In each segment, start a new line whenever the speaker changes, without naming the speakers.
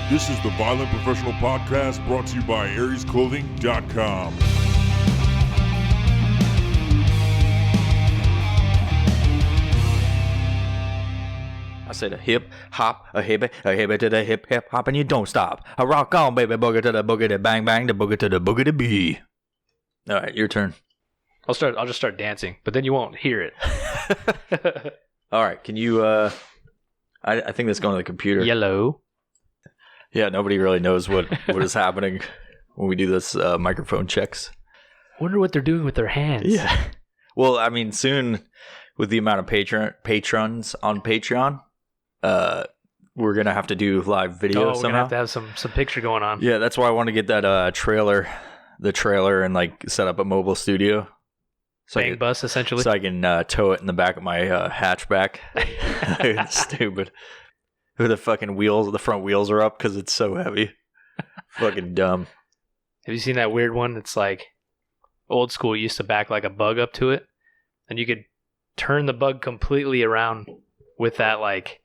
This is the Violent Professional Podcast brought to you by AriesClothing.com.
I said a hip hop, a hip to the hip hop, and you don't stop. A rock on, baby, boogie to the boogie to bang bang, the boogie to the boogie to bee. All right, your turn.
I'll just start dancing, but then you won't hear it.
All right, can you? I think that's going to the computer.
Yellow.
Yeah, nobody really knows what is happening when we do this microphone checks.
Wonder what they're doing with their hands.
Yeah. Well, I mean, soon with the amount of patrons on Patreon, we're gonna have to do live video.
We're gonna have to have some picture going on.
Yeah, that's why I want to get that the trailer, and like set up a mobile studio. So
Bang bus, essentially.
So I can tow it in the back of my hatchback. It's stupid. The fucking wheels, the front wheels are up because it's so heavy. Fucking dumb.
Have you seen that weird one? It's like old school. You used to back like a bug up to it, and you could turn the bug completely around with that like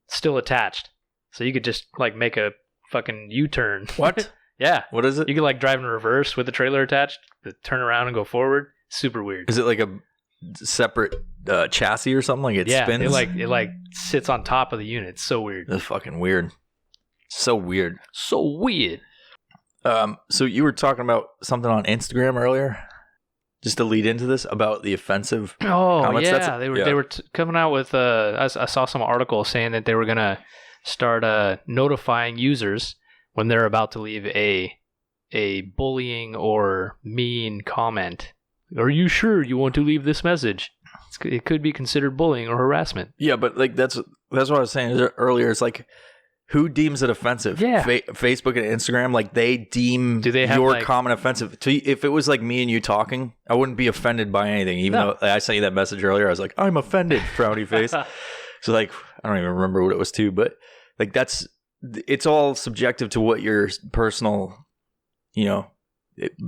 still attached. So you could just like make a fucking U-turn.
What?
Yeah.
What is it?
You could like drive in reverse with the trailer attached, turn around and go forward. Super weird.
Is it like a separate chassis or something? Like it spins?
It like sits on top of the unit. It's so weird.
That's fucking weird. So weird.
So weird.
So you were talking about something on Instagram earlier, just to lead into this about the offensive.
Oh
comments.
yeah, they were coming out with. I saw some article saying that they were gonna start notifying users when they're about to leave a bullying or mean comment. Are you sure you want to leave this message? It could be considered bullying or harassment.
Yeah, but like that's what I was saying earlier. It's like, who deems it offensive?
Yeah.
Facebook and Instagram, like they deem
have,
your
like,
comment offensive. If it was like me and you talking, I wouldn't be offended by anything. Even though I sent you that message earlier, I was like, I'm offended, frowny face. So like, I don't even remember what it was to, but like it's all subjective to what your personal,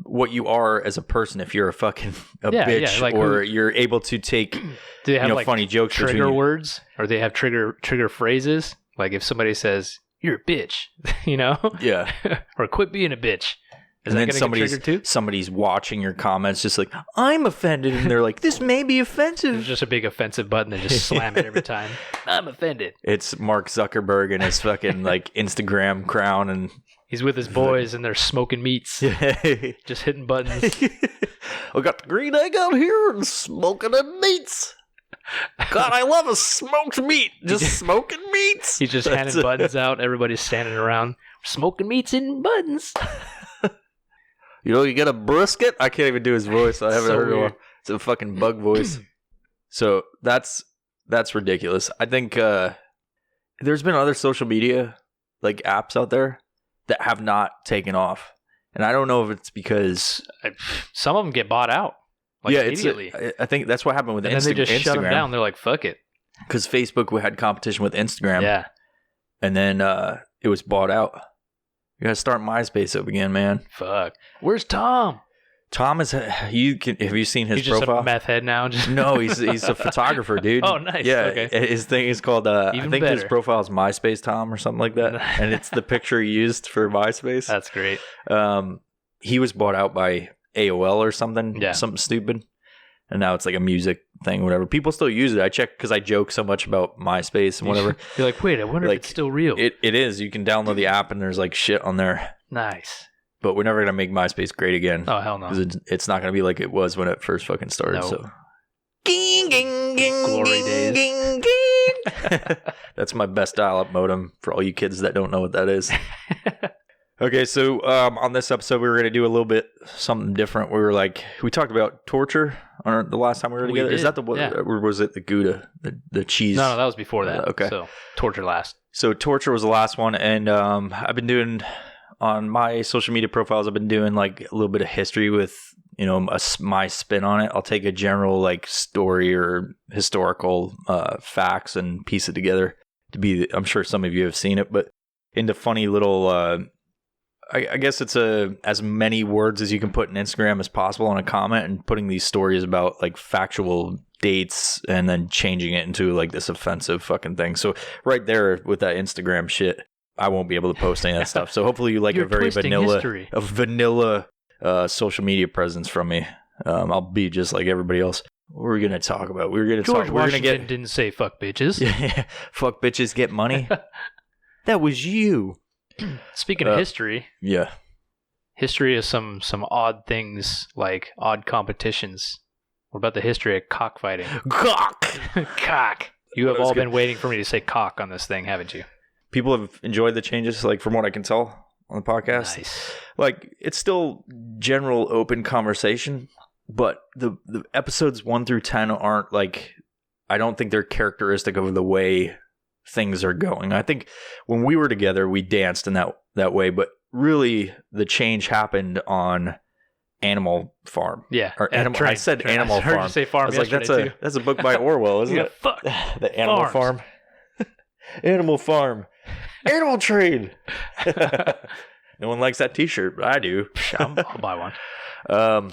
what you are as a person. If you're a fucking bitch, like or you're able to take do they have like funny jokes,
trigger words, or they have trigger phrases. Like if somebody says you're a bitch,
yeah,
or quit being a bitch. Is
and
that
then somebody's watching your comments, just like, I'm offended, and they're like, this may be offensive.
There's just a big offensive button. They just slam it every time. I'm offended.
It's Mark Zuckerberg and his fucking like Instagram crown, and
he's with his boys and they're smoking meats, just hitting buttons.
I got the green egg out here and smoking the meats. God, I love a smoked meat. Just smoking meats.
He's just handing buttons out. Everybody's standing around smoking meats in buttons.
You get a brisket? I can't even do his voice. I haven't heard one. It's a fucking bug voice. So that's ridiculous. I think there's been other social media like apps out there that have not taken off. And I don't know if it's because
some of them get bought out. Like immediately.
I think that's what happened with Instagram.
And then they just shut them down. They're like, fuck it.
Because Facebook had competition with Instagram.
Yeah.
And then it was bought out. You gotta start MySpace up again, man.
Fuck. Where's Tom?
Tom is. Have you seen his profile?
He's just a meth head now.
No, he's a photographer, dude.
Oh, nice.
Yeah,
okay.
His thing is called. I think
better.
his profile is MySpace Tom or something like that, and it's the picture he used for MySpace.
That's great.
He was bought out by AOL or something.
Yeah.
Something stupid, and now it's like a music thing, whatever. People still use it. I check because I joke so much about MySpace and whatever.
You're like, wait, I wonder if it's still real.
It is. You can download the app and there's like shit on there.
Nice.
But we're never gonna make MySpace great again.
Oh hell no!
Because it's not gonna be like it was when it first fucking started.
No.
So,
glory days.
That's my best dial-up modem for all you kids that don't know what that is. Okay, so on this episode, we were gonna do a little bit something different. We talked about torture on the last time we were together. Is that or was it the Gouda, the cheese?
No, that was before that.
Okay,
so torture last.
So torture was the last one, and I've been doing on my social media profiles. I've been doing like a little bit of history with my spin on it. I'll take a general like story or historical facts and piece it together to be. I'm sure some of you have seen it, but into funny little. I guess it's as many words as you can put in Instagram as possible on a comment, and putting these stories about like factual dates and then changing it into like this offensive fucking thing. So right there with that Instagram shit, I won't be able to post any of that stuff. So hopefully you like
You're
a very
twisting history.
vanilla social media presence from me. I'll be just like everybody else. What were we going to talk about?
George Washington didn't say fuck bitches.
Yeah, fuck bitches, get money. That was you.
Speaking of history.
Yeah.
History is some odd things, like odd competitions. What about the history of cockfighting?
Cock!
Cock. You have all been waiting for me to say cock on this thing, haven't you?
People have enjoyed the changes, like from what I can tell on the podcast.
Nice.
Like, it's still general open conversation, but the episodes 1 through 10 aren't like, I don't think they're characteristic of the way things are going. I think when we were together, we danced in that way, but really the change happened on Animal Farm.
Yeah.
Or Animal. I said Animal Farm.
I heard you say farm.
I was like, that's a book by Orwell, isn't it?
Fuck.
The Animal
Farms.
Farm. Animal Farm. Animal Trade. No one likes that T-shirt, but I do.
I'll buy one.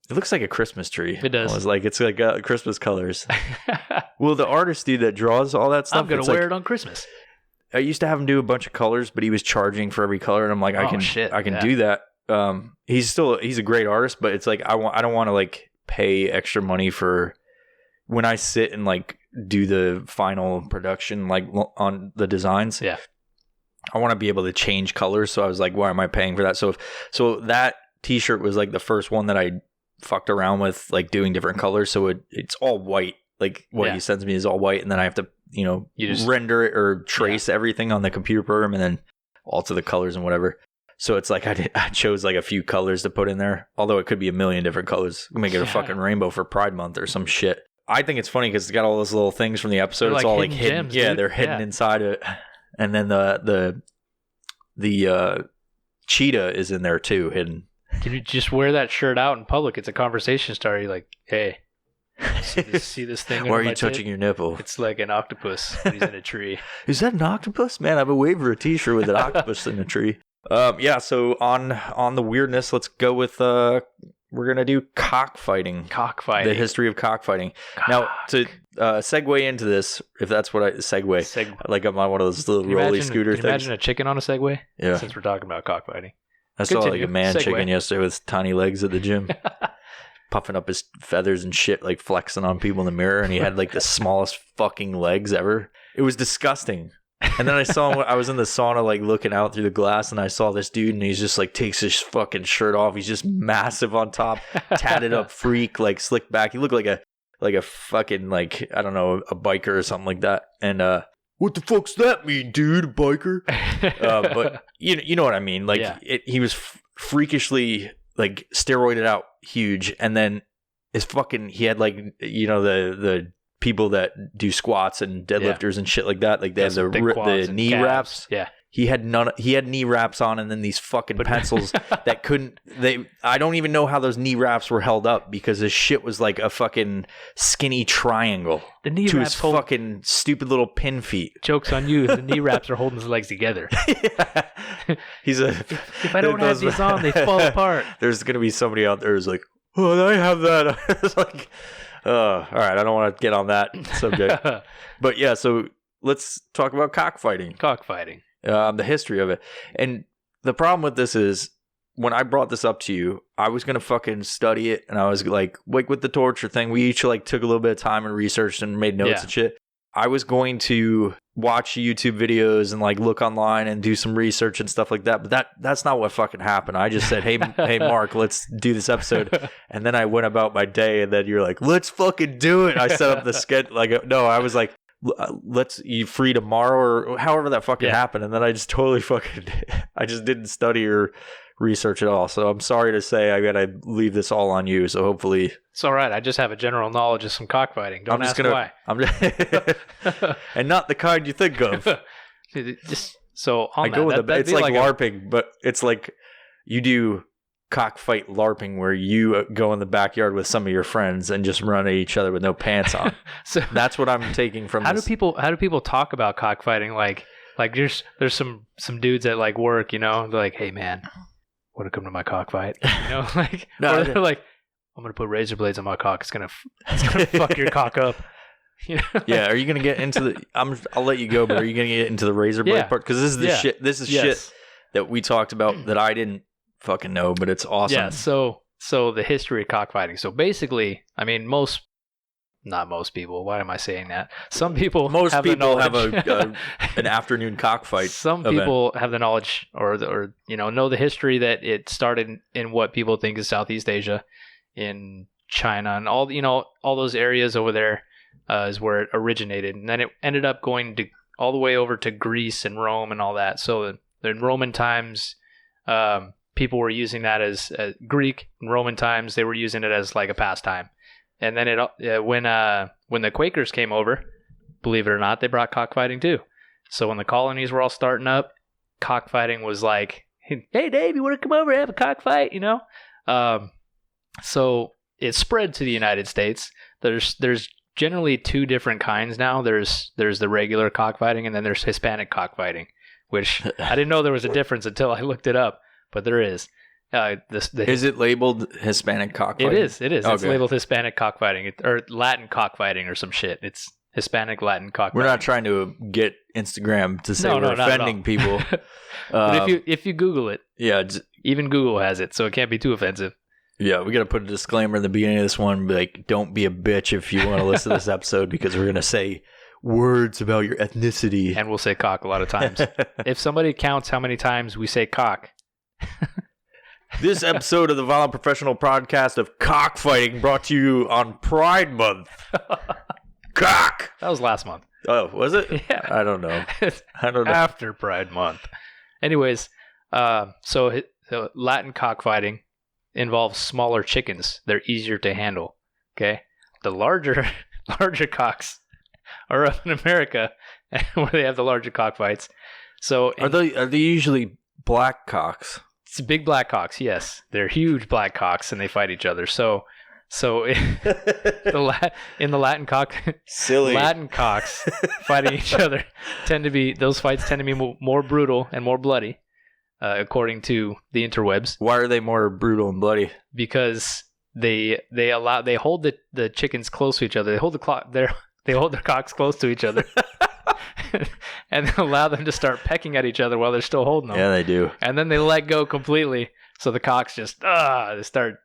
It looks like a Christmas tree.
It does.
It's like Christmas colors. Well, the artist dude that draws all that stuff,
I'm gonna wear it on Christmas.
I used to have him do a bunch of colors, but he was charging for every color, and I'm like, I can do that. He's a great artist, but it's like I don't want to like pay extra money for when I sit and like do the final production, like on the designs.
Yeah,
I want to be able to change colors. So I was like, why am I paying for that? So that T-shirt was like the first one that I fucked around with, like doing different colors. So it's all white. Like what he sends me is all white, and then I have to you just render it or trace everything on the computer program, and then alter the colors and whatever. So it's like I chose like a few colors to put in there, although it could be a million different colors. Make it a fucking rainbow for Pride Month or some shit. I think it's funny because it's got all those little things from the episode. It's all like hidden.
Gems,
they're hidden inside it. And then the cheetah is in there too, hidden.
Can you just wear that shirt out in public? It's a conversation starter. You're like, hey, see this thing?
Why are you touching your nipple?
It's like an octopus when he's in a tree.
Is that an octopus? Man, I've been waiting for a T-shirt with an octopus in a tree. So on the weirdness, let's go with we're gonna do cockfighting.
Cockfighting.
The history of cockfighting. Now to segue into this, if that's what like I'm on one of those little rolly scooter things.
Can you imagine a chicken on a Segway?
Yeah.
Since we're talking about cockfighting.
I saw like a man chicken yesterday with tiny legs at the gym. Puffing up his feathers and shit, like flexing on people in the mirror, and he had like the smallest fucking legs ever. It was disgusting. And then I saw him, I was in the sauna like looking out through the glass, and I saw this dude, and he's just like takes his fucking shirt off. He's just massive on top, tatted up freak, like slicked back. He looked like a fucking, like, I don't know, a biker or something like that. And what the fuck's that mean, dude? A biker? But you know what I mean? Like he was freakishly like steroided out huge, and then he had like, the people that do squats and deadlifters and shit like that, like they have the knee wraps.
Yeah,
he had knee wraps on, and then these fucking pencils that I don't even know how those knee wraps were held up, because his shit was like a fucking skinny triangle
the knee
to
wraps
his fucking stupid little pin feet.
Joke's on you. The knee wraps are holding his legs together.
He's
if I don't have these on, they fall apart.
There's gonna be somebody out there who's like, oh, I have that. It's like, all right, I don't want to get on that subject. But yeah, so let's talk about cockfighting.
Cockfighting.
The history of it. And the problem with this is, when I brought this up to you, I was going to fucking study it, and I was like with the torture thing, we each like took a little bit of time and researched and made notes and shit. I was going to watch YouTube videos and like look online and do some research and stuff like that. But that's not what fucking happened. I just said, hey, Mark, let's do this episode. And then I went about my day, and then you're like, let's fucking do it. I set up the sketch. I was like, you free tomorrow, or however that fucking happened. And then I just totally I just didn't study or research at all. So I'm sorry to say I gotta leave this all on you. So hopefully
it's all right. I just have a general knowledge of some cockfighting. Don't ask why.
And not the kind you think of.
Just so on
I go with it's like LARPing, but it's like you do cockfight LARPing, where you go in the backyard with some of your friends and just run at each other with no pants on. So that's what I'm taking from. How do
people talk about cockfighting? Like there's some dudes at like work, they're like, hey man, want to come to my cockfight? Like, no, or they're like, I'm gonna put razor blades on my cock. It's gonna fuck your cock up. You know?
Yeah, are you gonna get into the? I'll let you go, but are you gonna get into the razor blade part? Because this is the shit. This is shit that we talked about that I didn't fucking know, but it's awesome.
Yeah. So the history of cockfighting. So basically, I mean, not most people. Why am I saying that? Some people.
Most
have
people have an afternoon cockfight.
Some people have the knowledge, or know the history that it started in what people think is Southeast Asia, in China, and all those areas over there is where it originated, and then it ended up going all the way over to Greece and Rome and all that. So in Roman times, people were using that as Greek and Roman times. They were using it as like a pastime. And then when the Quakers came over, believe it or not, they brought cockfighting too. So when the colonies were all starting up, cockfighting was like, "Hey Dave, you want to come over and have a cockfight?" So it spread to the United States. There's generally two different kinds now. There's the regular cockfighting, and then there's Hispanic cockfighting, which I didn't know there was a difference until I looked it up, but there is.
Is it labeled Hispanic cockfighting?
It is.
Okay.
It's labeled Hispanic cockfighting or Latin cockfighting or some shit. It's Hispanic Latin cockfighting.
We're not trying to get Instagram to say we're offending people.
But if you Google it,
even
Google has it, so it can't be too offensive.
Yeah, we got to put a disclaimer in the beginning of this one, like, don't be a bitch if you want to listen to this episode, because we're going to say words about your ethnicity.
And we'll say cock a lot of times. If somebody counts how many times we say cock.
This episode of the Violent Professional Podcast of Cockfighting brought to you on Pride Month. Cock!
That was last month.
Oh, was it?
Yeah.
I don't know.
After Pride Month. Anyways, so Latin cockfighting involves smaller chickens. They're easier to handle. Okay? The larger cocks are up in America where they have the larger cockfights. So
are they usually black cocks?
It's big black cocks, yes. They're huge black cocks, and they fight each other. So in the Latin cocks fighting each other those fights tend to be more brutal and more bloody, according to the interwebs.
Why are they more brutal and bloody?
Because they hold the chickens close to each other. They hold their cocks close to each other. And allow them to start pecking at each other while they're still holding them.
Yeah, they do.
And then they let go completely, so the cocks just they start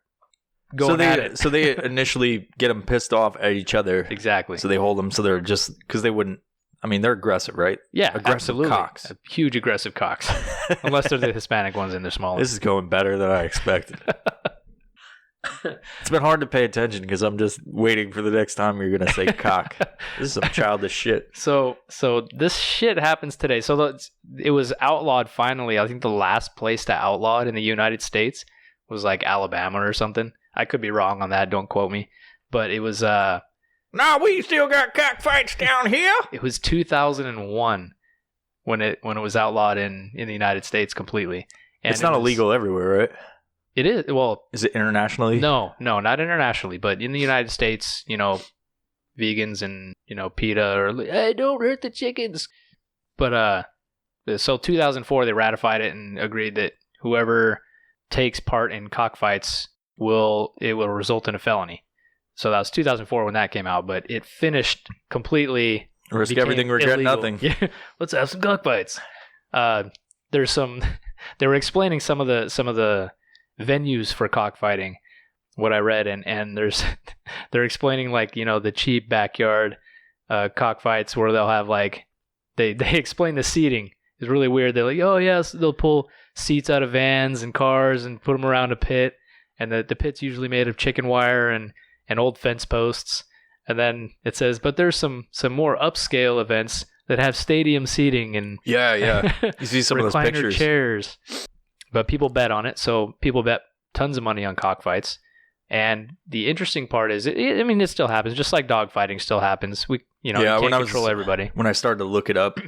going at it.
So they initially get them pissed off at each other.
Exactly.
So they hold them, so they're just, because they wouldn't, I mean, they're aggressive, right?
Yeah,
aggressive
absolutely.
Cocks.
Huge aggressive cocks. Unless they're the Hispanic ones and they're smaller.
This is going better than I expected. It's been hard to pay attention because I'm just waiting for the next time you're going to say cock. This is some childish shit.
So this shit happens today. So it was outlawed finally. I think the last place to outlaw it in the United States was like Alabama or something. I could be wrong on that. Don't quote me. But it was...
No, we still got cockfights down here.
It was 2001 when it was outlawed in the United States completely. And
it's not illegal everywhere, right?
It is. Well,
is it internationally?
No, not internationally, but in the United States, vegans and, PETA are like, hey, don't hurt the chickens. But, so 2004, they ratified it and agreed that whoever takes part in cockfights it will result in a felony. So that was 2004 when that came out, but it finished completely.
Risk everything, regret nothing.
Yeah, let's have some cockfights. They were explaining some of the venues for cockfighting, what I read, and they're explaining like, the cheap backyard cockfights where they'll have like they explain the seating is really weird. They're like, oh yes, they'll pull seats out of vans and cars and put them around a pit, and the pit's usually made of chicken wire and old fence posts. And then it says, but there's some more upscale events that have stadium seating and
yeah you see some of those pictures,
chairs. But people bet on it, so people bet tons of money on cockfights. And the interesting part is, it still happens, just like dogfighting still happens. You can't control everybody.
When I started to look it up,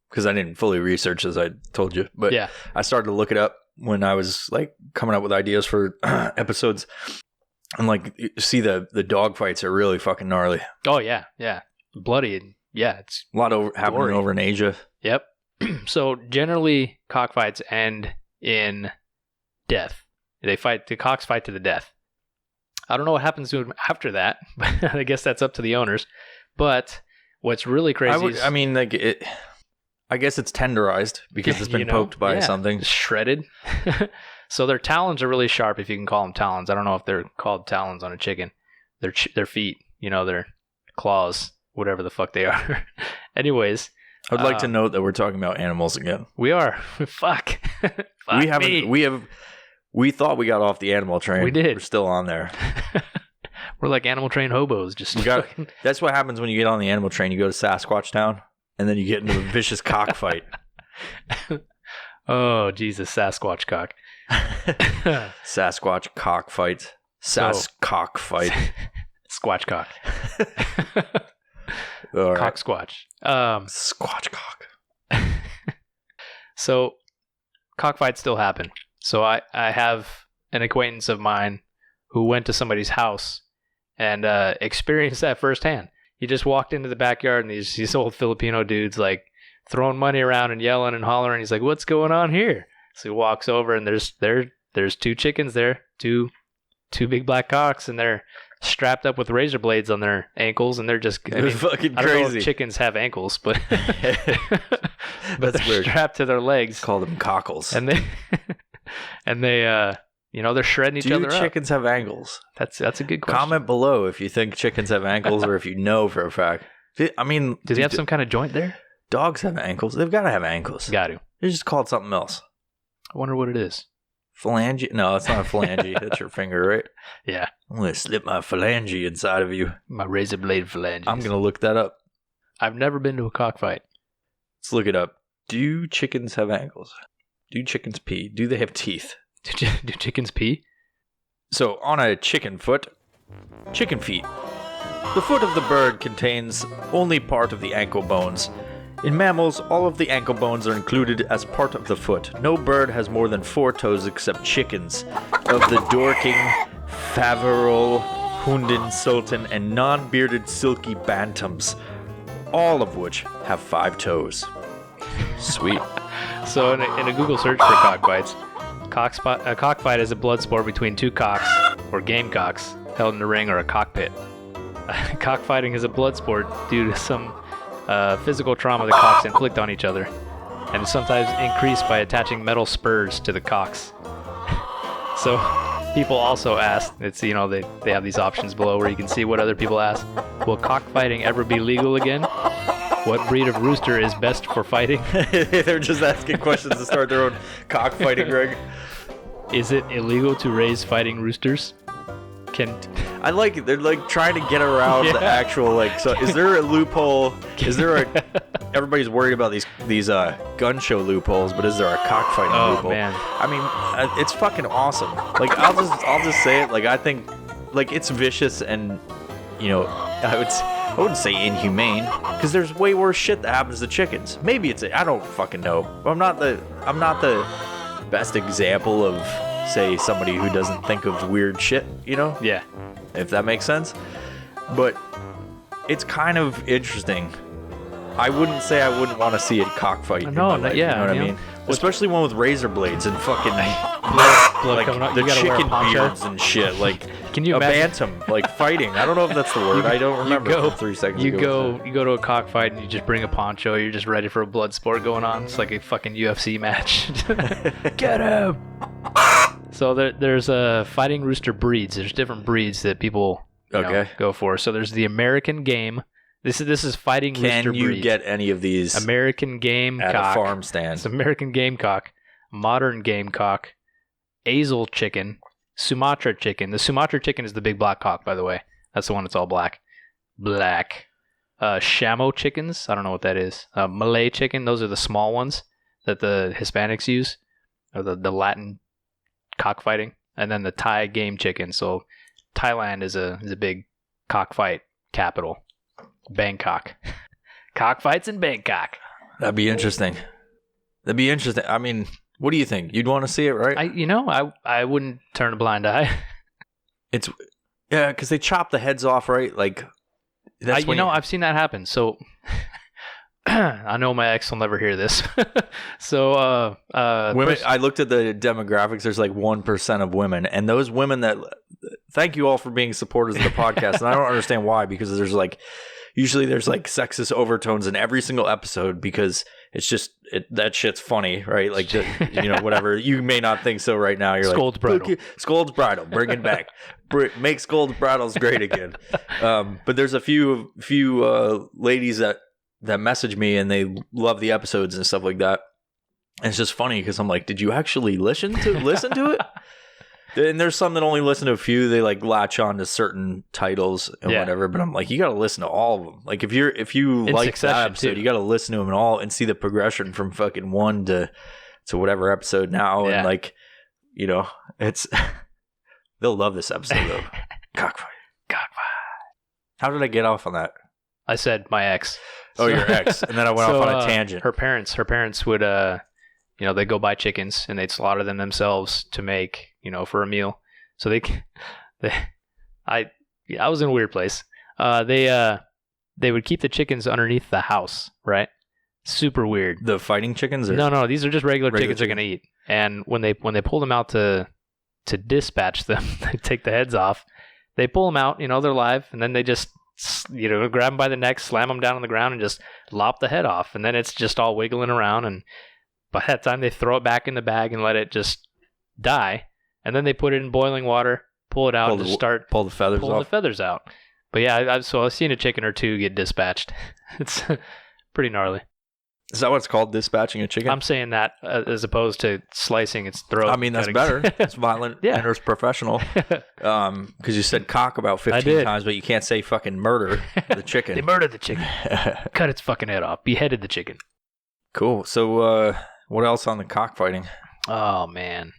because I didn't fully research, as I told you, but
yeah.
I started to look it up when I was like coming up with ideas for episodes, and like see the dogfights are really fucking gnarly.
Oh yeah, bloody, and yeah, it's
a lot happening over in Asia.
Yep. So generally, cockfights end in death. The cocks fight to the death. I don't know what happens to them after that, but I guess that's up to the owners. But what's really crazy
I guess it's tenderized because it's been poked by something.
Shredded. So their talons are really sharp, if you can call them talons. I don't know if they're called talons on a chicken. Their feet, their claws, whatever the fuck they are. Anyways.
I'd like to note that we're talking about animals again.
We are. Fuck.
We thought we got off the animal train.
We did.
We're still on there.
We're like animal train hobos.
That's what happens when you get on the animal train. You go to Sasquatch Town, and then you get into a vicious cockfight.
Oh, Jesus, Sasquatch cock.
Sasquatch cockfight. Cockfight.
Squatch cock.
Right.
Cock squatch.
Squatch cock.
So, cockfights still happen. So I have an acquaintance of mine who went to somebody's house and experienced that firsthand. He just walked into the backyard and these old Filipino dudes like throwing money around and yelling and hollering. He's like, "What's going on here?" So he walks over and there's two chickens there, two big black cocks, and they're strapped up with razor blades on their ankles, and they're just
fucking crazy.
I don't know if chickens have ankles, but but they're
weird.
Strapped to their legs.
Call them cockles.
And they they're shredding each other up.
Do chickens have ankles?
That's a good question.
Comment below if you think chickens have ankles or if you know for a fact. I mean,
do they have some kind of joint there?
Dogs have ankles. They've got to have ankles.
Got to.
They're just called something else.
I wonder what it is.
Phalange? No, it's not a phalange. That's your finger, right?
Yeah.
I'm going to slip my phalange inside of you.
My razor blade phalange.
I'm going to look that up.
I've never been to a cockfight.
Let's look it up. Do chickens have ankles? Do chickens pee? Do they have teeth?
Do chickens pee?
So, on a chicken foot, chicken feet. The foot of the bird contains only part of the ankle bones. In mammals, all of the ankle bones are included as part of the foot. No bird has more than 4 toes except chickens of the Dorking, Faverol, Hunden, Sultan, and non-bearded silky bantams, all of which have 5 toes. Sweet.
So in a Google search for cockfights, a cockfight is a blood sport between 2 cocks, or gamecocks, held in a ring or a cockpit. Cockfighting is a blood sport due to some physical trauma the cocks inflict on each other, and is sometimes increased by attaching metal spurs to the cocks. So people also ask, it's they have these options below where you can see what other people ask. Will cockfighting ever be legal again? What breed of rooster is best for fighting?
They're just asking questions to start their own cockfighting ring.
Is it illegal to raise fighting roosters?
I like it. They're like trying to get around the actual so is there a loophole? Everybody's worried about these gun show loopholes, but is there a cockfighting loophole?
Man.
I mean, it's fucking awesome. Like I'll just say it. Like I think it's vicious and I wouldn't say inhumane because there's way worse shit that happens to chickens. Maybe I don't fucking know. But I'm not the best example of say somebody who doesn't think of weird shit,
Yeah.
If that makes sense. But it's kind of interesting. I wouldn't say I wouldn't want to see a cockfight.
No,
in my life,
yeah,
you know what I mean? Especially one with razor blades and fucking
blood coming out.
the
You gotta wear a
chicken
poncho.
beards and shit. Like
Can you
a
imagine?
bantam, like fighting. I don't know if that's the word. I don't remember. From 3 seconds ago.
You go to a cockfight and you just bring a poncho. You're just ready for a blood sport going on. It's like a fucking UFC match. Get him! So there's fighting rooster breeds. There's different breeds that people go for. So there's the American game. This is fighting rooster breeds.
Can you get any of these
American gamecock
at a farm stand?
It's American gamecock, modern gamecock, Azle chicken, Sumatra chicken. The Sumatra chicken is the big black cock, by the way. That's the one that's all black. Shamo chickens. I don't know what that is. Malay chicken. Those are the small ones that the Hispanics use, or the Latin cockfighting. And then the Thai game chicken. So Thailand is a big cockfight capital. Bangkok. Cockfights in Bangkok.
That'd be interesting. I mean, what do you think? You'd want to see it, right?
I wouldn't turn a blind eye.
Because they chop the heads off, right? Like that's
I've seen that happen. So I know my ex will never hear this. So,
women. I looked at the demographics. There's like 1% of women, and those women that. Thank you all for being supporters of the podcast, and I don't understand why. Because there's like, usually there's like sexist overtones in every single episode because it's just that shit's funny, right? Like, whatever. You may not think so right now. You're
Scold's Bridal.
Scold's Bridal, bring it back. Make Scold's Bridals great again. But there's a few ladies that message me and they love the episodes and stuff like that. And it's just funny because I'm like, did you actually listen to it? And there's some that only listen to a few. They like latch on to certain titles and whatever. But I'm like, you got to listen to all of them. Like if you like that episode, you got to listen to them all and see the progression from fucking one to whatever episode now. And like, it's they'll love this episode though. Cockfight. How did I get off on that?
I said my ex.
Oh, your ex. And then I went off on a tangent.
Her parents would, they go buy chickens and they'd slaughter them themselves to make, for a meal. So I was in a weird place. They would keep the chickens underneath the house, right? Super weird.
The fighting chickens? Or?
No, these are just regular chickens they're going to eat. And when they pull them out to dispatch them, they take the heads off. They pull them out, they're live, and then they just, grab them by the neck, slam them down on the ground, and just lop the head off. And then it's just all wiggling around. And by that time, they throw it back in the bag and let it just die. And then they put it in boiling water, pull it out, and just start
pull the feathers
out. But yeah, so I've seen a chicken or two get dispatched. It's pretty gnarly.
Is that what it's called, dispatching a chicken?
I'm saying that as opposed to slicing its throat.
I mean, that's better. It's violent and it's professional. Because you said cock about 15 times, but you can't say fucking murder the chicken.
They murdered the chicken. Cut its fucking head off. Beheaded the chicken.
Cool. So what else on the cockfighting?
Oh, man.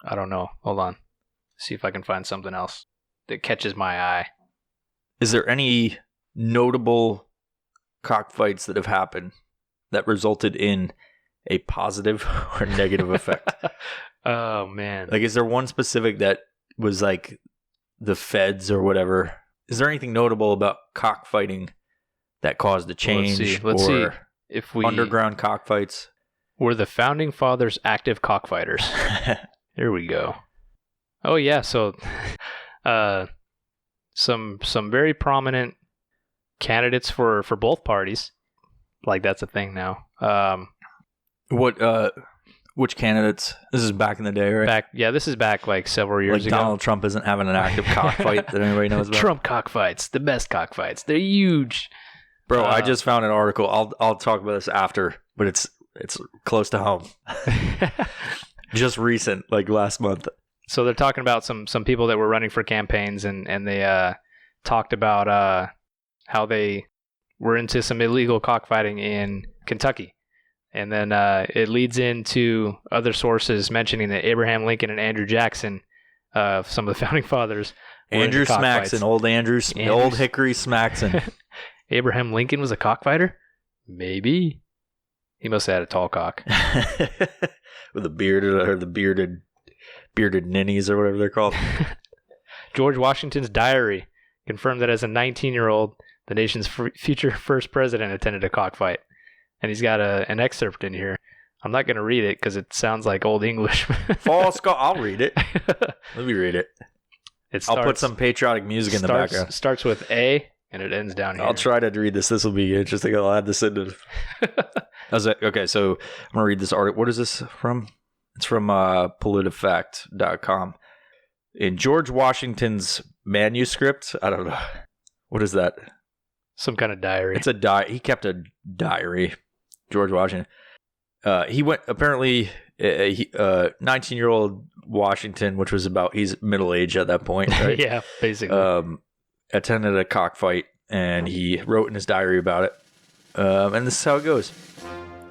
I don't know. Hold on. See if I can find something else that catches my eye.
Is there any notable cockfights that have happened that resulted in a positive or negative effect?
Oh, man.
Like, is there one specific that was like the feds or whatever? Is there anything notable about cockfighting that caused a change?
Let's see if we
underground cockfights.
Were the founding fathers active cockfighters? Here we go. Oh yeah, so some very prominent candidates for both parties. Like that's a thing now.
Which candidates? This is back in the day, right?
This is back like several years ago.
Donald Trump isn't having an active cockfight that anybody knows about.
Trump cockfights, the best cockfights. They're huge.
Bro, I just found an article. I'll talk about this after, but it's close to home. Just recent, like last month.
So they're talking about some people that were running for campaigns, and they talked about how they were into some illegal cockfighting in Kentucky. And then it leads into other sources mentioning that Abraham Lincoln and Andrew Jackson, some of the founding fathers,
Andrew Smaxson, old Hickory Smaxson.
Abraham Lincoln was a cockfighter? Maybe. He must have had a tall cock.
With the bearded ninnies or whatever they're called.
George Washington's diary confirmed that as a 19-year-old, the nation's future first president attended a cockfight. And he's got an excerpt in here. I'm not going to read it because it sounds like Old English.
I'll read it. Let me read it. I'll put some patriotic music in the background.
Starts with A, and it ends down here.
I'll try to read this. This will be interesting. I'll add this into Okay, so I'm going to read this article. What is this from? It's from politifact.com. In George Washington's manuscript, I don't know. What is that?
Some kind of diary.
It's a diary. He kept a diary, George Washington. He went, apparently, 19-year-old Washington, which was he's middle-aged at that point, right?
Yeah, basically.
Attended a cockfight, and he wrote in his diary about it. And this is how it goes.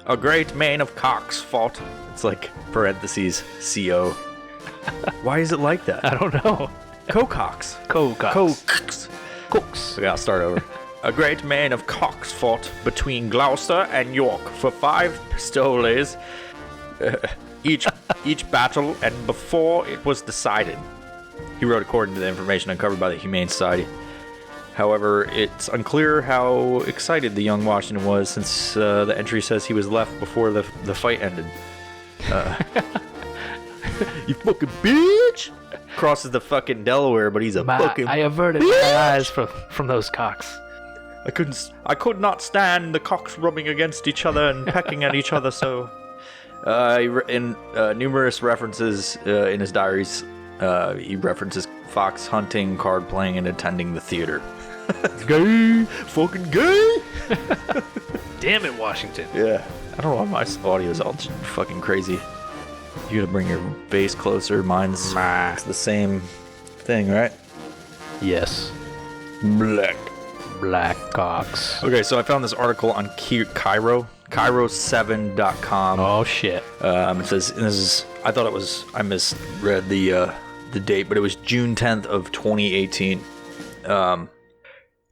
A great mane of cocks fought. It's like parentheses, C-O. Why is it like that?
I don't know.
Co-cocks.
Co-cocks.
Cooks. Okay, I'll start over. A great mane of cocks fought between Gloucester and York for 5 pistoles each battle, and before it was decided. He wrote according to the information uncovered by the Humane Society. However, it's unclear how excited the young Washington was, since the entry says he was left before the fight ended. You fucking bitch! Crosses the fucking Delaware, but he's a fucking
I averted my eyes from those cocks.
I could not stand the cocks rubbing against each other and pecking at each other, so... in numerous references in his diaries, he references fox hunting, card playing, and attending the theater. Gay! Fucking gay!
Damn it, Washington.
Yeah. I don't know why my audio is all fucking crazy. You gotta bring your bass closer. Mine's it's the same thing, right?
Yes. Black cocks.
Okay, so I found this article on Cairo7.com.
Oh shit.
It says, and this is, I thought it was, I misread the date, but it was June 10th of 2018.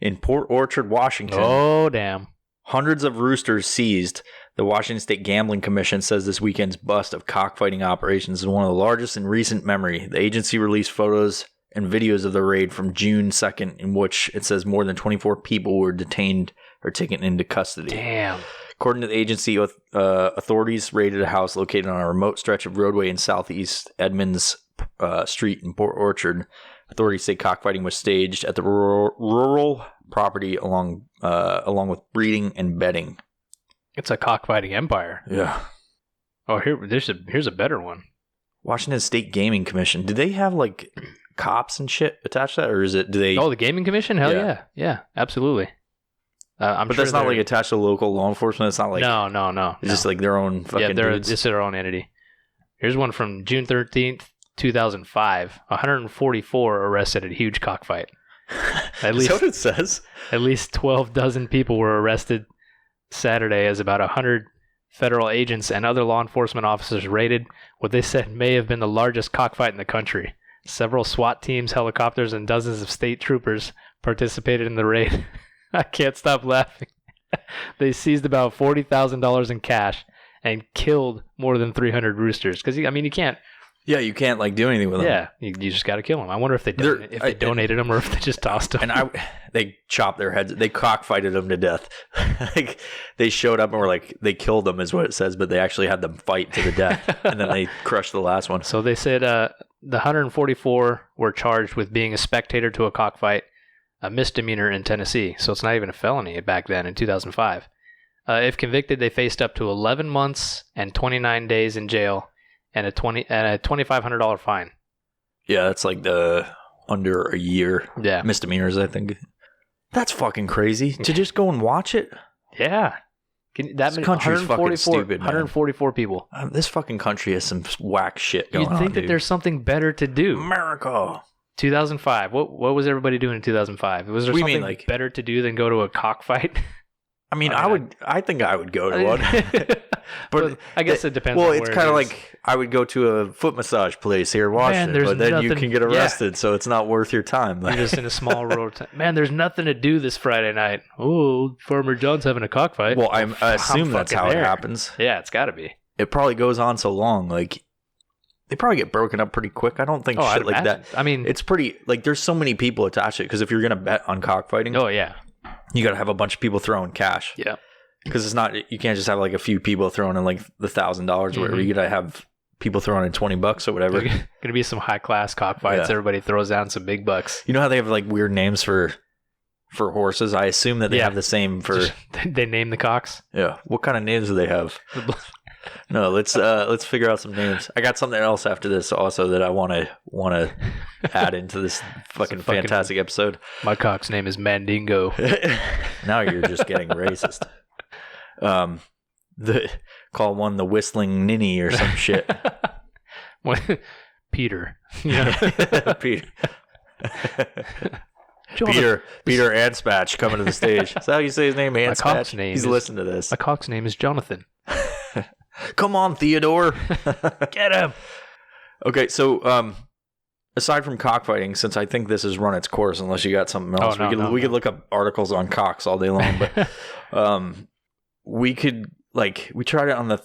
In Port Orchard, Washington.
Oh damn.
Hundreds of roosters seized. The Washington State Gambling Commission says this weekend's bust of cockfighting operations is one of the largest in recent memory. The agency released photos and videos of the raid from June 2nd, in which it says more than 24 people were detained or taken into custody.
Damn.
According to the agency, authorities raided a house located on a remote stretch of roadway in southeast Edmonds Street in Port Orchard. Authorities say cockfighting was staged at the rural property along with breeding and bedding.
It's a cockfighting empire.
Yeah.
Oh, here's a better one.
Washington State Gaming Commission. Do they have like cops and shit attached to that, or do they?
Oh, the Gaming Commission? Hell yeah, absolutely.
But that's not like attached to local law enforcement. It's not like
no.
It's just like their own fucking.
Yeah,
dudes.
it's their own entity. Here's one from June 13th, 2005. 144 arrested at huge cockfight. At least,
is that what it says?
At least 12 dozen people were arrested Saturday as about 100 federal agents and other law enforcement officers raided what they said may have been the largest cockfight in the country. Several SWAT teams, helicopters, and dozens of state troopers participated in the raid. I can't stop laughing. They seized about $40,000 in cash and killed more than 300 roosters. Because, I mean, you can't...
Yeah, you can't like do anything with them.
Yeah, you just got to kill them. I wonder if they donated them or if they just tossed them.
And they chopped their heads. They cockfighted them to death. Like they showed up and were like, they killed them is what it says, but they actually had them fight to the death, and then they crushed the last one.
So they said the 144 were charged with being a spectator to a cockfight, a misdemeanor in Tennessee. So it's not even a felony back then in 2005. If convicted, they faced up to 11 months and 29 days in jail. And a $2,500 fine. Yeah,
that's like the under a year misdemeanors, I think. That's fucking crazy to just go and watch it.
Yeah,
this country's fucking stupid.
144 people.
This fucking country has some whack shit going on.
You'd think that there's something better to do.
America.
2005. What was everybody doing in 2005? Was there something like better to do than go to a cockfight?
I mean, I think I would go to one.
But I guess it depends.
Well, it's kind of like I would go to a foot massage place here in Washington, but then you can get arrested, so it's not worth your time.
You're just in a small rural town. Man, there's nothing to do this Friday night. Oh, Farmer John's having a cockfight.
Well, I assume that's how it happens.
Yeah, it's got to be.
It probably goes on so long, like they probably get broken up pretty quick. I don't think shit like that.
I mean,
it's pretty like there's so many people attached to it because if you're gonna bet on cockfighting,
oh yeah,
you got to have a bunch of people throwing cash.
Yeah.
Because it's not, you can't just have like a few people throwing in like the $1,000 or whatever. You gotta have people throwing in $20 or whatever.
Gonna be some high class cockfights. Yeah. Everybody throws down some big bucks.
You know how they have like weird names for horses? I assume that they have the same for.
They name the cocks.
Yeah. What kind of names do they have? No, let's figure out some names. I got something else after this also that I want to add into this fucking fantastic episode.
My cock's name is Mandingo.
Now you're just getting racist. Call one the whistling ninny or some shit.
Peter.
Peter. Peter Anspatch coming to the stage. Is that how you say his name? Anspatch? He's listening to this.
My cock's name is Jonathan.
Come on, Theodore.
Get him.
Okay, so aside from cockfighting, since I think this has run its course, unless you got something else, we could look up articles on cocks all day long, but we could we tried it on the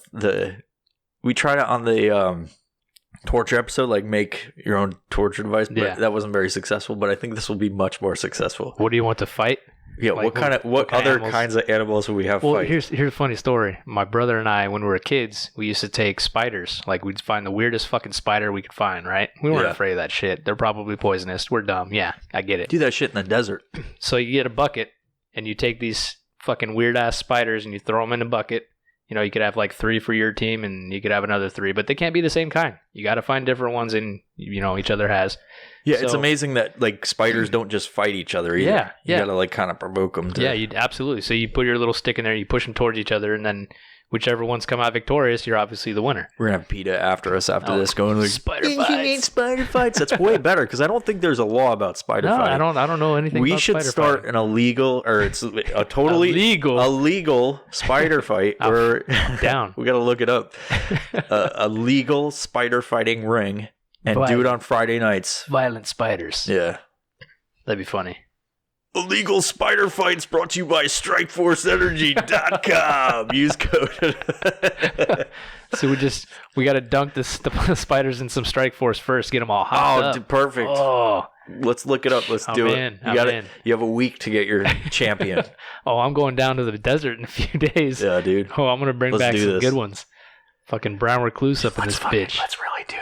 torture episode, like make your own torture device, but
Yeah.
that wasn't very successful. But I think this will be much more successful.
What do you want to fight?
Yeah,
Like,
what other
animals?
kinds of animals will we have
Well,
fight?
here's a funny story. My brother and I, when we were kids, we used to take spiders. Like, we'd find the weirdest fucking spider we could find, right? We weren't
Yeah.
afraid of that shit. They're probably poisonous. We're dumb. Yeah, I get it.
Do that shit in the desert.
So you get a bucket, and you take these fucking weird-ass spiders, and you throw them in a bucket. You know, you could have like 3 for your team, and you could have another 3, but they can't be the same kind. You got to find different ones, and, you know, each other has.
Yeah, it's
So-
amazing that like spiders don't just fight each other either.
Yeah,
You
yeah.
gotta like kind of provoke them to.
Yeah, you absolutely. So you put your little stick in there, you push them towards each other, and then whichever ones come out victorious, you're obviously the winner.
We're gonna have PETA after us after
Oh,
this, going like
spider
inhumane
fights.
spider fights. That's way better because I don't think there's a law about spider
No,
fighting.
I don't know anything.
We
about
should
spider
start
fighting.
an illegal, or it's a totally illegal spider fight. Or
down.
we gotta look it up. A legal spider fighting ring, and do it on Friday nights.
Violent spiders.
Yeah.
That'd be funny.
Illegal spider fights brought to you by StrikeForceEnergy.com. Use code.
So we got to dunk the spiders in some Strike Force first, get them all hot up.
Perfect.
Oh,
Let's look it up. Let's do it.
I'm in.
You have a week to get your champion.
Oh, I'm going down to the desert in a few days.
Yeah, dude.
Oh, I'm gonna bring
Let's
back
do
some
this.
good ones. Fucking brown recluse up in this bitch.
Let's really do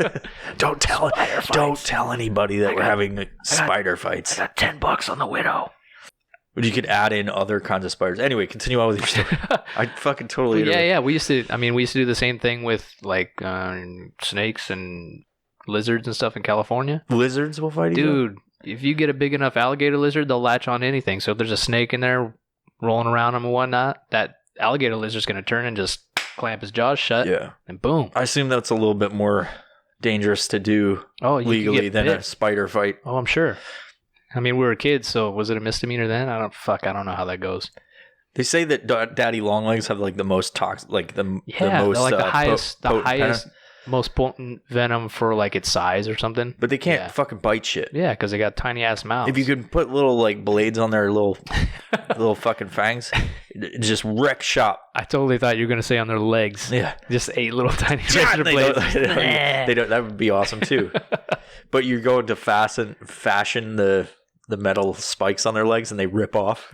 this. Don't tell anybody that we're having spider fights.
got $10 on the widow.
But you could add in other kinds of spiders. Anyway, continue on with your story. I fucking totally.
Yeah. We used to do the same thing with like snakes and lizards and stuff in California.
Lizards will fight each other?
Dude, if you get a big enough alligator lizard, they'll latch on to anything. So if there's a snake in there rolling around them and whatnot, that alligator lizard's going to turn and just clamp his jaws shut.
Yeah.
And boom.
I assume that's a little bit more dangerous to do
Oh, you
legally
could get
than a
bit.
spider fight.
Oh, I'm sure. I mean, we were kids, so was it a misdemeanor then? I don't know how that goes.
They say that daddy longlegs have like the most toxic, like the most
They're like the highest,
potent venom.
most potent venom for like its size or something.
But they can't fucking bite shit.
Yeah, because they got tiny ass mouths.
If you could put little like blades on their little fucking fangs, it just wreck shop.
I totally thought you were gonna say on their legs.
Yeah,
Just 8 little tiny
they
razor blades.
don't, they don't. That would be awesome too. But you're going to fashion the metal spikes on their legs and they rip off.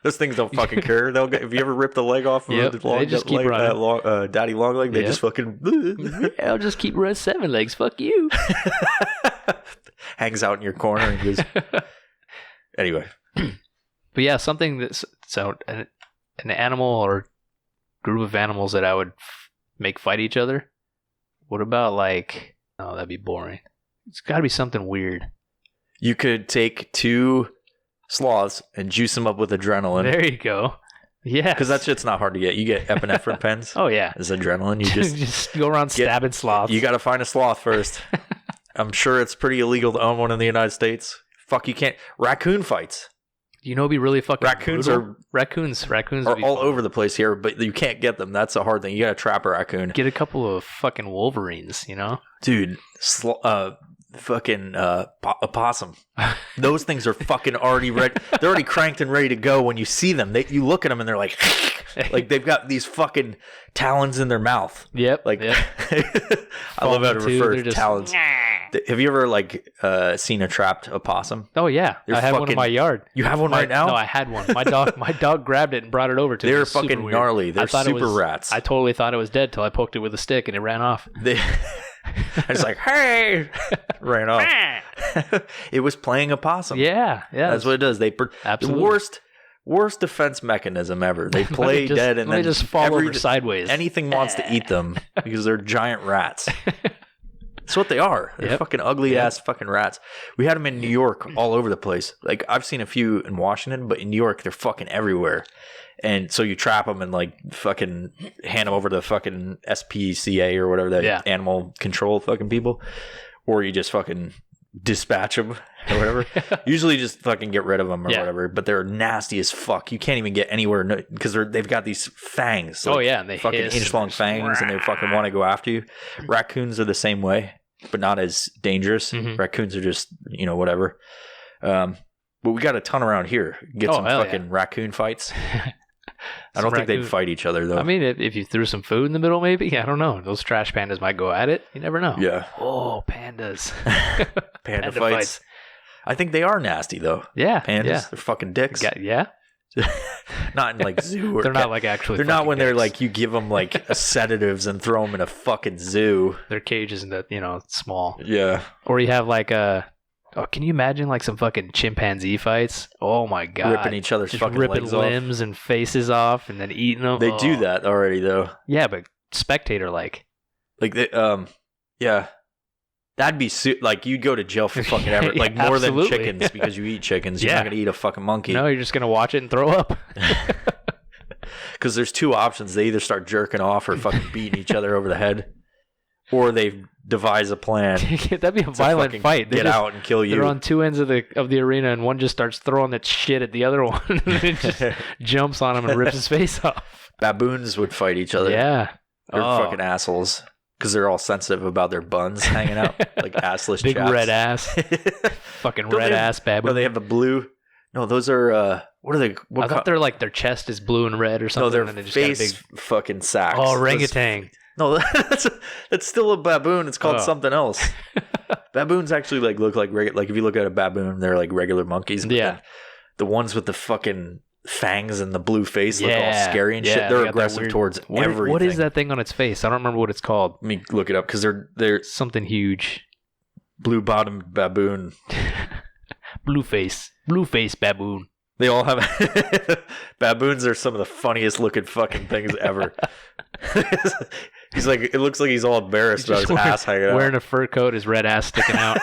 Those things don't fucking care. They'll get, if you ever rip the leg off of
Yep,
the long,
they just keep
leg,
running.
that long, daddy long leg, they
Yep.
just fucking
I'll just keep running 7 legs. Fuck you.
hangs out in your corner and goes. Anyway,
But yeah, something that's an animal or group of animals that I would make fight each other. What about like? Oh, that'd be boring. It's got to be something weird.
you could take 2 sloths and juice them up with adrenaline.
There you go. Yeah,
Because that shit's not hard to get. You get epinephrine pens.
Oh yeah.
As adrenaline. You just
go around stabbing sloths.
you got to find a sloth first. I'm sure it's pretty illegal to own one in the United States. Fuck, you can't. Raccoon fights.
You know, it'd be really fucking.
Raccoons
brutal.
are
raccoons would
are
be
all
fun.
over the place here, but you can't get them. That's a hard thing. You got to trap a raccoon.
Get a couple of fucking wolverines. You know.
Dude, fucking opossum. Those things are fucking already ready. They're already cranked and ready to go when you see them. You look at them and they're like they've got these fucking talons in their mouth.
Yep.
Like,
yep.
I love how to
Foaming too,
refer
they're
to
just-
talons. Have you ever seen a trapped opossum?
Oh yeah,
They're
I had one in
fucking-
my yard.
You have one right now?
No, I had one. My dog grabbed it and brought it over to me.
They're
It was super
fucking
weird.
gnarly. They're
I thought it
super
was-
rats.
I totally thought it was dead till I poked it with a stick and it ran off.
It's like, hey, ran off. It was playing opossum.
Yeah.
That's what it does.
Absolutely.
The worst defense mechanism ever. They play dead and
they
then
just fall over sideways.
Anything wants to eat them because they're giant rats. That's what they are. They're
Yep.
fucking ugly ass fucking rats. We had them in New York all over the place. Like, I've seen a few in Washington, but in New York, they're fucking everywhere. And so you trap them and like fucking hand them over to the fucking SPCA or whatever, the animal control fucking people. Or you just fucking dispatch them or whatever. Usually just fucking get rid of them or whatever. But they're nasty as fuck. You can't even get anywhere because they've got these fangs.
Oh yeah, and they
fucking
hiss
inch long
and
fangs, and they fucking want to go after you. Raccoons are the same way, but not as dangerous.
Mhm.
Raccoons are just whatever. But we got a ton around here. Get some
hell
fucking raccoon fights. I don't think they'd fight each other, though.
I mean, if you threw some food in the middle, maybe. I don't know. Those trash pandas might go at it. You never know.
Yeah.
Oh, pandas.
Panda fights. I think they are nasty, though.
Yeah.
Pandas,
yeah.
they're fucking dicks.
Yeah.
Not in like zoo. Or
they're not like actually.
They're not when they're
dicks.
like you give them like sedatives and throw them in a fucking zoo.
Their cages in the small.
Yeah.
Or you have like can you imagine like some fucking chimpanzee fights? Oh my god.
Ripping each other's
just
fucking
ripping
legs off.
limbs and faces off and then eating them.
They do that already though.
Yeah, but spectator like.
Like they yeah. That'd be like you'd go to jail for fucking ever. Like more
absolutely.
than chickens because you eat chickens. You're
Yeah.
not gonna eat a fucking monkey.
No, you're just gonna watch it and throw up.
Because there's two options. They either start jerking off or fucking beating each other over the head, or they devise a plan.
That'd be a violent fight.
Get out and kill you.
They're on two ends of the arena, and one just starts throwing that shit at the other one, and it just jumps on him and rips his face off.
Baboons would fight each other.
Yeah,
They're fucking assholes because they're all sensitive about their buns hanging out like assless
big
chaps.
red ass, fucking red ass baboon.
No, they have the blue. No, those are what are they?
I thought they're like their chest is blue and red or something.
No, their
and they just
face
got a big...
fucking sacks.
Oh, orangutan.
No, that's still a baboon. It's called something else. Baboons actually like look like like if you look at a baboon, they're like regular monkeys. But
Yeah.
the ones with the fucking fangs and the blue face look all scary and
Yeah,
shit.
they
They're
got that
aggressive
weird-
towards everything.
What is that thing on its face? I don't remember what it's called.
Let me look it up because they're
Something huge.
blue bottomed baboon.
Blue face baboon.
They all have baboons are some of the funniest looking fucking things ever. He's like, it looks like he's all embarrassed about his ass hanging out.
Wearing a fur coat, his red ass sticking out.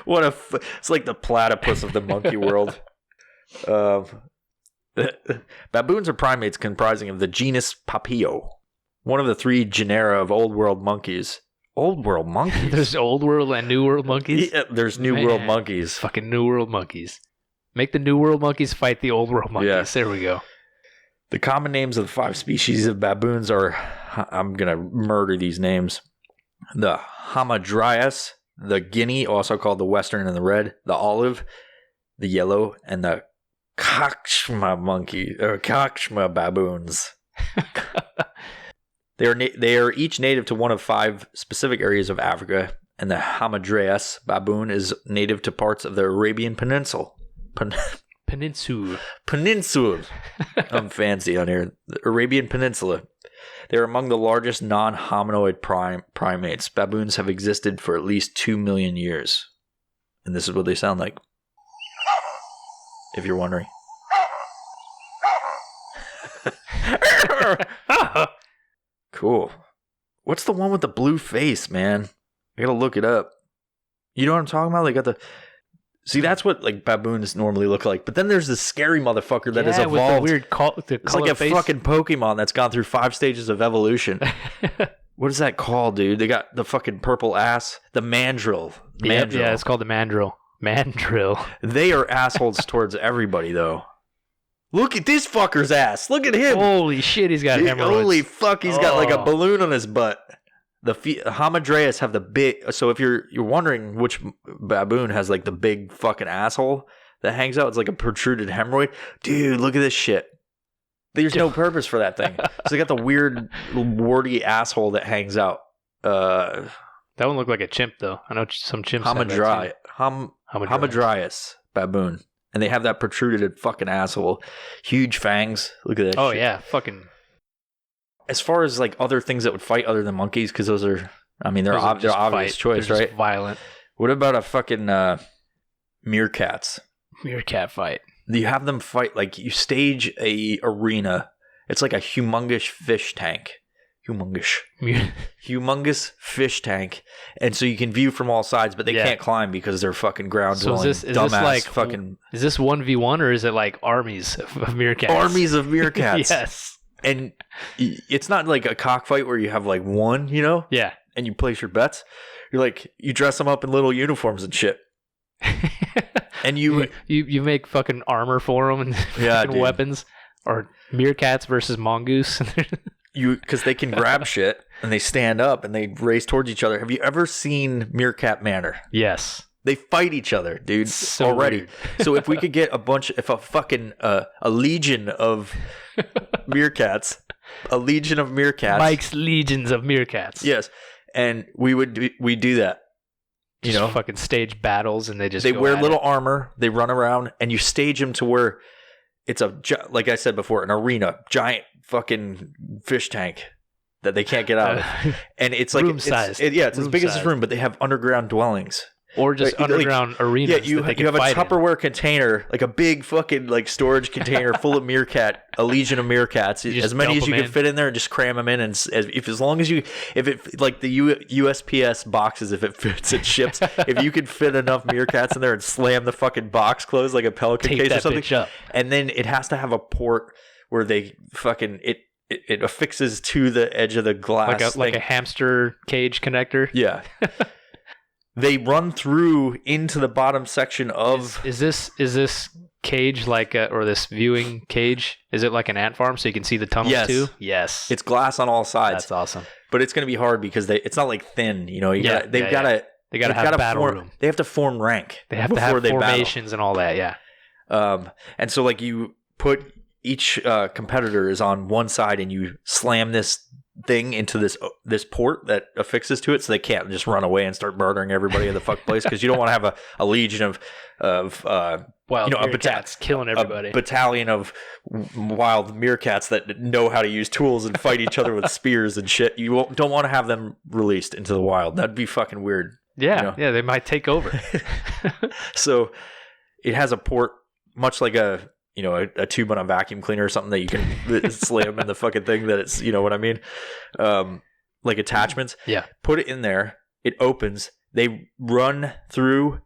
It's like the platypus of the monkey world. Baboons are primates comprising of the genus Papio, one of the three genera of Old World monkeys. Old World monkeys?
There's Old World and New World monkeys?
Yeah, there's New
Man.
World monkeys.
Fucking New World monkeys. Make the New World monkeys fight the Old World monkeys.
Yeah.
There we go.
The common names of the 5 species of baboons are, I'm going to murder these names, the Hamadryas, the Guinea, also called the Western and the Red, the Olive, the Yellow, and the Kakshma baboons. They are each native to one of 5 specific areas of Africa, and the Hamadryas baboon is native to parts of the Arabian Peninsula.
Peninsula.
I'm fancy on here. The Arabian Peninsula. They're among the largest non-hominoid primates. Baboons have existed for at least 2 million years. And this is what they sound like. If you're wondering. Cool. What's the one with the blue face, man? I gotta look it up. You know what I'm talking about? They got the... See, that's what like baboons normally look like. But then there's this scary motherfucker that has
with the
evolved.
weird
It's like a fucking Pokemon that's gone through 5 stages of evolution. What is that called, dude? They got the fucking purple ass. The mandrill.
Yeah, it's called the mandrill. Mandrill.
They are assholes towards everybody, though. Look at this fucker's ass. Look at him.
Holy shit, he's got hemorrhoids.
Holy fuck, he's got like a balloon on his butt. The Hamadryas have the big... So if you're wondering which baboon has like the big fucking asshole that hangs out, it's like a protruded hemorrhoid. Dude, look at this shit. There's no purpose for that thing. So they got the weird warty asshole that hangs out.
That one looked like a chimp, though. I know some chimps have that too.
Hamadryas baboon. And they have that protruded fucking asshole. Huge fangs. Look at that
Oh,
shit.
yeah. Fucking...
As far as like other things that would fight other than monkeys, because those are, I mean, they're obvious choice,
they're
right?
Just violent.
What about a fucking meerkats?
Meerkat fight.
You have them fight, like you stage a arena. It's like a humongous fish tank. Humongous fish tank. And so you can view from all sides, but they can't climb because they're fucking ground dwelling.
Is this like
fucking...
Is this 1v1 or is it like armies of meerkats?
Armies of meerkats.
Yes.
And it's not like a cockfight where you have like one, you know?
Yeah.
And you place your bets. You're like, you dress them up in little uniforms and shit. And you
make fucking armor for them and fucking weapons. Or meerkats versus mongoose.
Because they can grab shit and they stand up and they race towards each other. Have you ever seen Meerkat Manor?
Yes.
They fight each other, dude.
So
already.
weird.
So if we could get a legion of meerkats, a legion of meerkats.
Mike's legions of meerkats.
Yes, and we do that. You know,
fucking stage battles, and they
wear little armor. They run around, and you stage them to where it's like I said before, an arena, giant fucking fish tank that they can't get out of, and it's like
room size.
It's as big as this room, but they have underground dwellings.
Or just underground arenas.
Yeah, you have a Tupperware container, like a big fucking like storage container full of a legion of meerkats, as many as you can fit in there, and just cram them in. And as long as if it like the USPS boxes, if it fits it ships, if you can fit enough meerkats in there and slam the fucking box closed like a Pelican case or something, and then it has to have a port where they fucking it affixes to the edge of the glass,
like a hamster cage connector.
Yeah. They run through into the bottom section of...
Is this cage or this viewing cage, is it like an ant farm so you can see the tunnels too? Yes.
It's glass on all sides.
That's awesome.
But it's going to be hard because it's not like thin, you know. They've got to
have battle room.
They have to form rank.
They have to have formations and all that, yeah.
And so like you put each competitor is on one side and you slam this thing into this port that affixes to it, so they can't just run away and start murdering everybody in the fuck place, because you don't want to have a legion of
wild meerkats killing everybody.
A battalion of wild meerkats that know how to use tools and fight each other with spears and shit. You don't want to have them released into the wild. That'd be fucking weird.
Yeah,
you know?
Yeah, they might take over.
So it has a port, much like a tube on a vacuum cleaner or something that you can slam in the fucking thing that it's, you know what I mean? Like attachments.
Yeah.
Put it in there. It opens. They run through,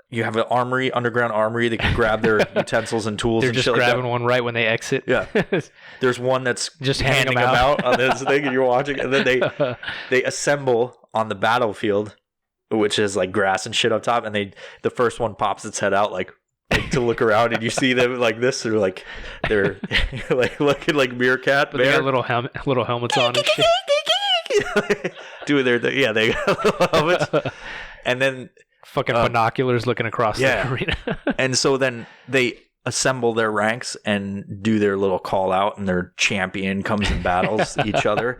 you have an armory, underground armory. They can grab their utensils and tools.
They're
and
just
shit
grabbing
like
one right when they exit.
Yeah. There's one that's
just
handing them out on this thing and you're watching. And then they assemble on the battlefield, which is like grass and shit up top. And the first one pops its head out like to look around, and you see them like this. They're like like looking like meerkat.
But they got little helmets on and shit.
Doing their thing. Yeah, they got little helmets. And then
fucking binoculars looking across the arena.
And so then they assemble their ranks and do their little call out, and their champion comes and battles each other.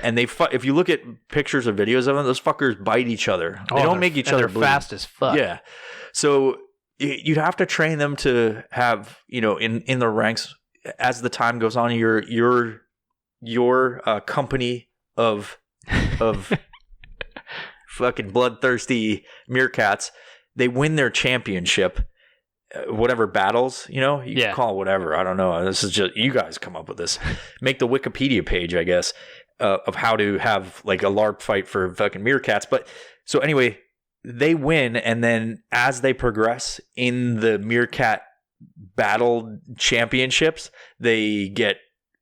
And they if you look at pictures or videos of them, those fuckers bite each other. They don't make each other bleed.
They're fast as fuck.
Yeah. So you'd have to train them to have, in the ranks as the time goes on, your company of fucking bloodthirsty meerkats, they win their championship, whatever battles, you can call it whatever. I don't know. This is just, you guys come up with this. Make the Wikipedia page, I guess, of how to have like a LARP fight for fucking meerkats. But so anyway, they win, and then as they progress in the meerkat battle championships, they get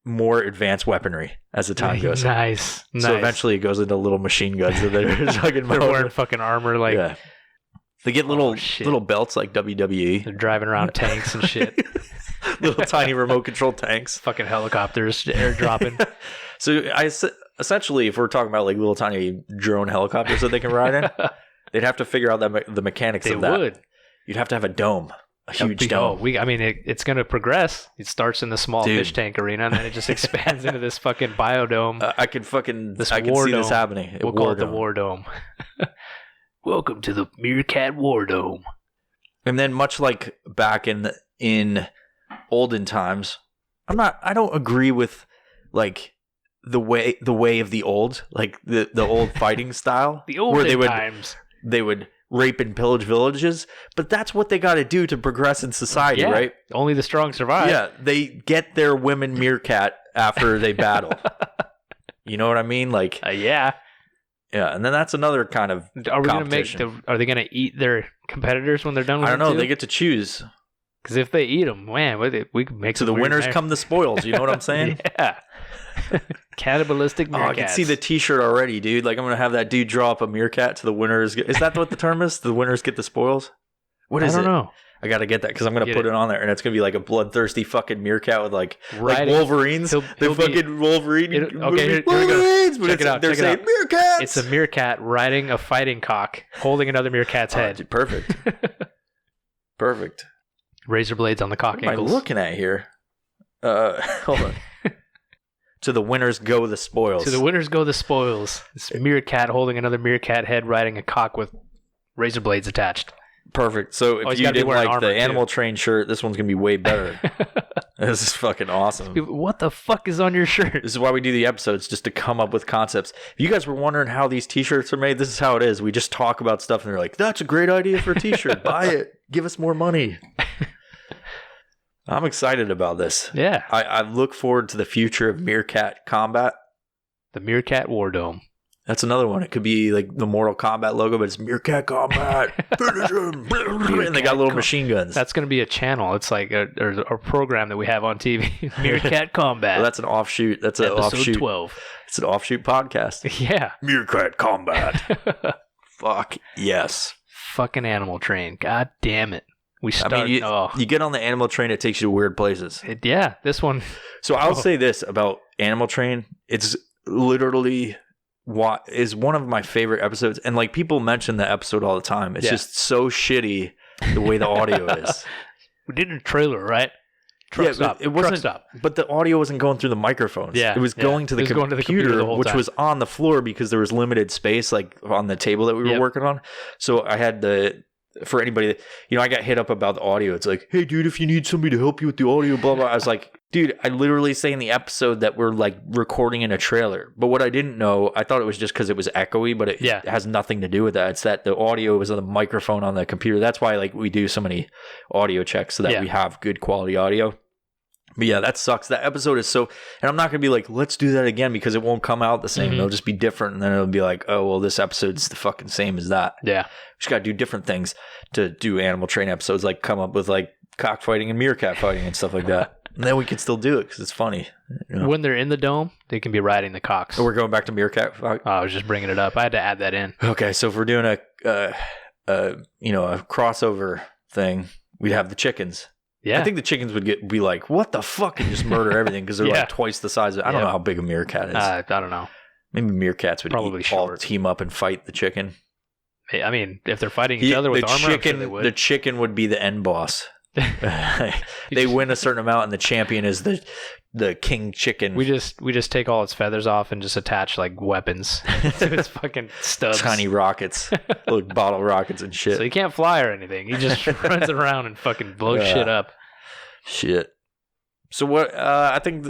more advanced weaponry as the time goes.
Nice.
So eventually it goes into little machine guns, and they're
wearing fucking armor like.
Yeah. They get little belts like WWE.
They're driving around tanks and shit.
Little tiny remote control tanks.
Fucking helicopters airdropping.
So essentially, if we're talking about like little tiny drone helicopters that they can ride in, they'd have to figure out the mechanics of that. They would. You'd have to have a dome, a huge dome.
It's going to progress. It starts in the small fish tank arena, and then it just expands into this fucking biodome.
I can see this happening.
We'll call it the War Dome. Welcome to the Meerkat War Dome.
And then, much like back in olden times, I don't agree with like the way of the old, like the old fighting style,
the olden times.
They would rape and pillage villages, but that's what they got to do to progress in society, right?
Only the strong survive.
Yeah, they get their women meerkat after they battle. You know what I mean? Like,
yeah,
and then that's another kind of competition.
Are they going to eat their competitors when they're done with it?
I don't know. They get to choose.
Because if they eat them, man, we could make.
So the winners come the spoils. You know what I'm saying?
Yeah. Cannibalistic meerkats.
I can see the T-shirt already, dude. Like, I'm gonna have that dude draw up a meerkat to the winners. Is that what the term is? The winners get the spoils. What is it? I don't know. I gotta get that because I'm gonna put it on there, and it's gonna be like a bloodthirsty fucking meerkat with like Wolverines. Wolverine.
Here we go. Check it out.
They're saying meerkats.
It's a meerkat riding a fighting cock, holding another meerkat's head.
Dude, perfect. Perfect.
Razor blades on the cock
ankles. What am I looking at here? Hold on. To the winners go the spoils.
To the winners go the spoils. It's a meerkat holding another meerkat head riding a cock with razor blades attached.
Perfect. So if you didn't like the Animal Train shirt, this one's going to be way better. This is fucking awesome.
What the fuck is on your shirt?
This is why we do the episodes, just to come up with concepts. If you guys were wondering how these t-shirts are made, this is how it is. We just talk about stuff and they're like, that's a great idea for a t-shirt. Buy it. Give us more money. I'm excited about this.
Yeah.
I look forward to the future of Meerkat combat.
The Meerkat War Dome.
That's another one. It could be like the Mortal Kombat logo, but it's Meerkat combat. Finish him. And they got little machine guns.
That's going to be a channel. It's like a program that we have on TV. Meerkat combat.
Well, that's an offshoot. That's an offshoot.
12.
It's an offshoot podcast.
Yeah.
Meerkat combat. Fuck yes.
Fucking Animal Train. God damn it. You
get on the Animal Train, it takes you to weird places.
Yeah, this one.
So I'll say this about Animal Train. It's literally what is one of my favorite episodes. And like people mention the episode all the time. It's just so shitty the way the audio is.
We did a trailer, right? Truck stop.
It wasn't,
Truck stop.
But the audio wasn't going through the microphones.
Yeah,
it was going to the computer,
the whole
which
time.
was on the floor because there was limited space like on the table that we were working on. So I had for anybody that, I got hit up about the audio. It's like, hey, dude, if you need somebody to help you with the audio, blah, blah. I was like, dude, I literally say in the episode that we're like recording in a trailer. But what I didn't know, I thought it was just because it was echoey, but it has nothing to do with that. It's that the audio was on the microphone on the computer. That's why like we do so many audio checks so that we have good quality audio. But yeah, that sucks. That episode is so, and I'm not going to be like, let's do that again because it won't come out the same. It'll just be different. And then it'll be like, oh, well, this episode's the fucking same as that.
Yeah.
We just got to do different things to do Animal Train episodes, like come up with like cockfighting and meerkat fighting and stuff like that. And then we can still do it because it's funny.
When they're in the dome, they can be riding the cocks.
So we're going back to meerkat.
I was just bringing it up. I had to add that in.
Okay. So if we're doing a crossover thing, we'd have the chickens.
Yeah.
I think the chickens would be like, what the fuck, and just murder everything because they're like twice the size of I don't know how big a meerkat is.
I don't know.
Maybe meerkats would
probably
all team up and fight the chicken.
I mean, if they're fighting each other with armor, I'm sure they would.
The chicken would be the end boss. They win a certain amount, and the champion is the king chicken.
We just take all its feathers off and just attach like weapons to its fucking stubs.
Tiny rockets, little bottle rockets and shit.
So he can't fly or anything. He just runs around and fucking blows shit up.
Shit. So what? I think,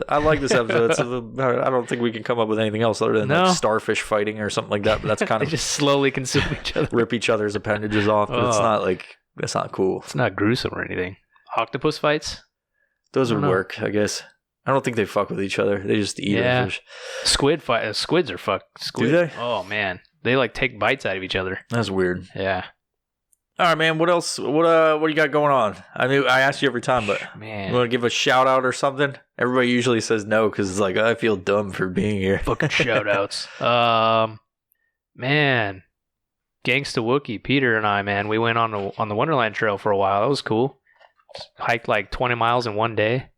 I like this episode. I don't think we can come up with anything else other than like starfish fighting or something like that. But that's kind of
they just slowly consume each other,
rip each other's appendages off. But it's not like that's not cool.
It's not gruesome or anything. Octopus fights.
Those would work, I guess. I don't think they fuck with each other. They just eat fish.
Squids are fucked.
Do they?
Oh man, they like take bites out of each other.
That's weird.
Yeah.
All right, man. What else? What do you got going on? I mean, I ask you every time, but
man,
you want to give a shout out or something? Everybody usually says no because it's like I feel dumb for being here.
Fucking shout outs. Man, Gangsta Wookie, Peter and I, man, we went on the Wonderland Trail for a while. That was cool. Hiked like 20 miles in one day.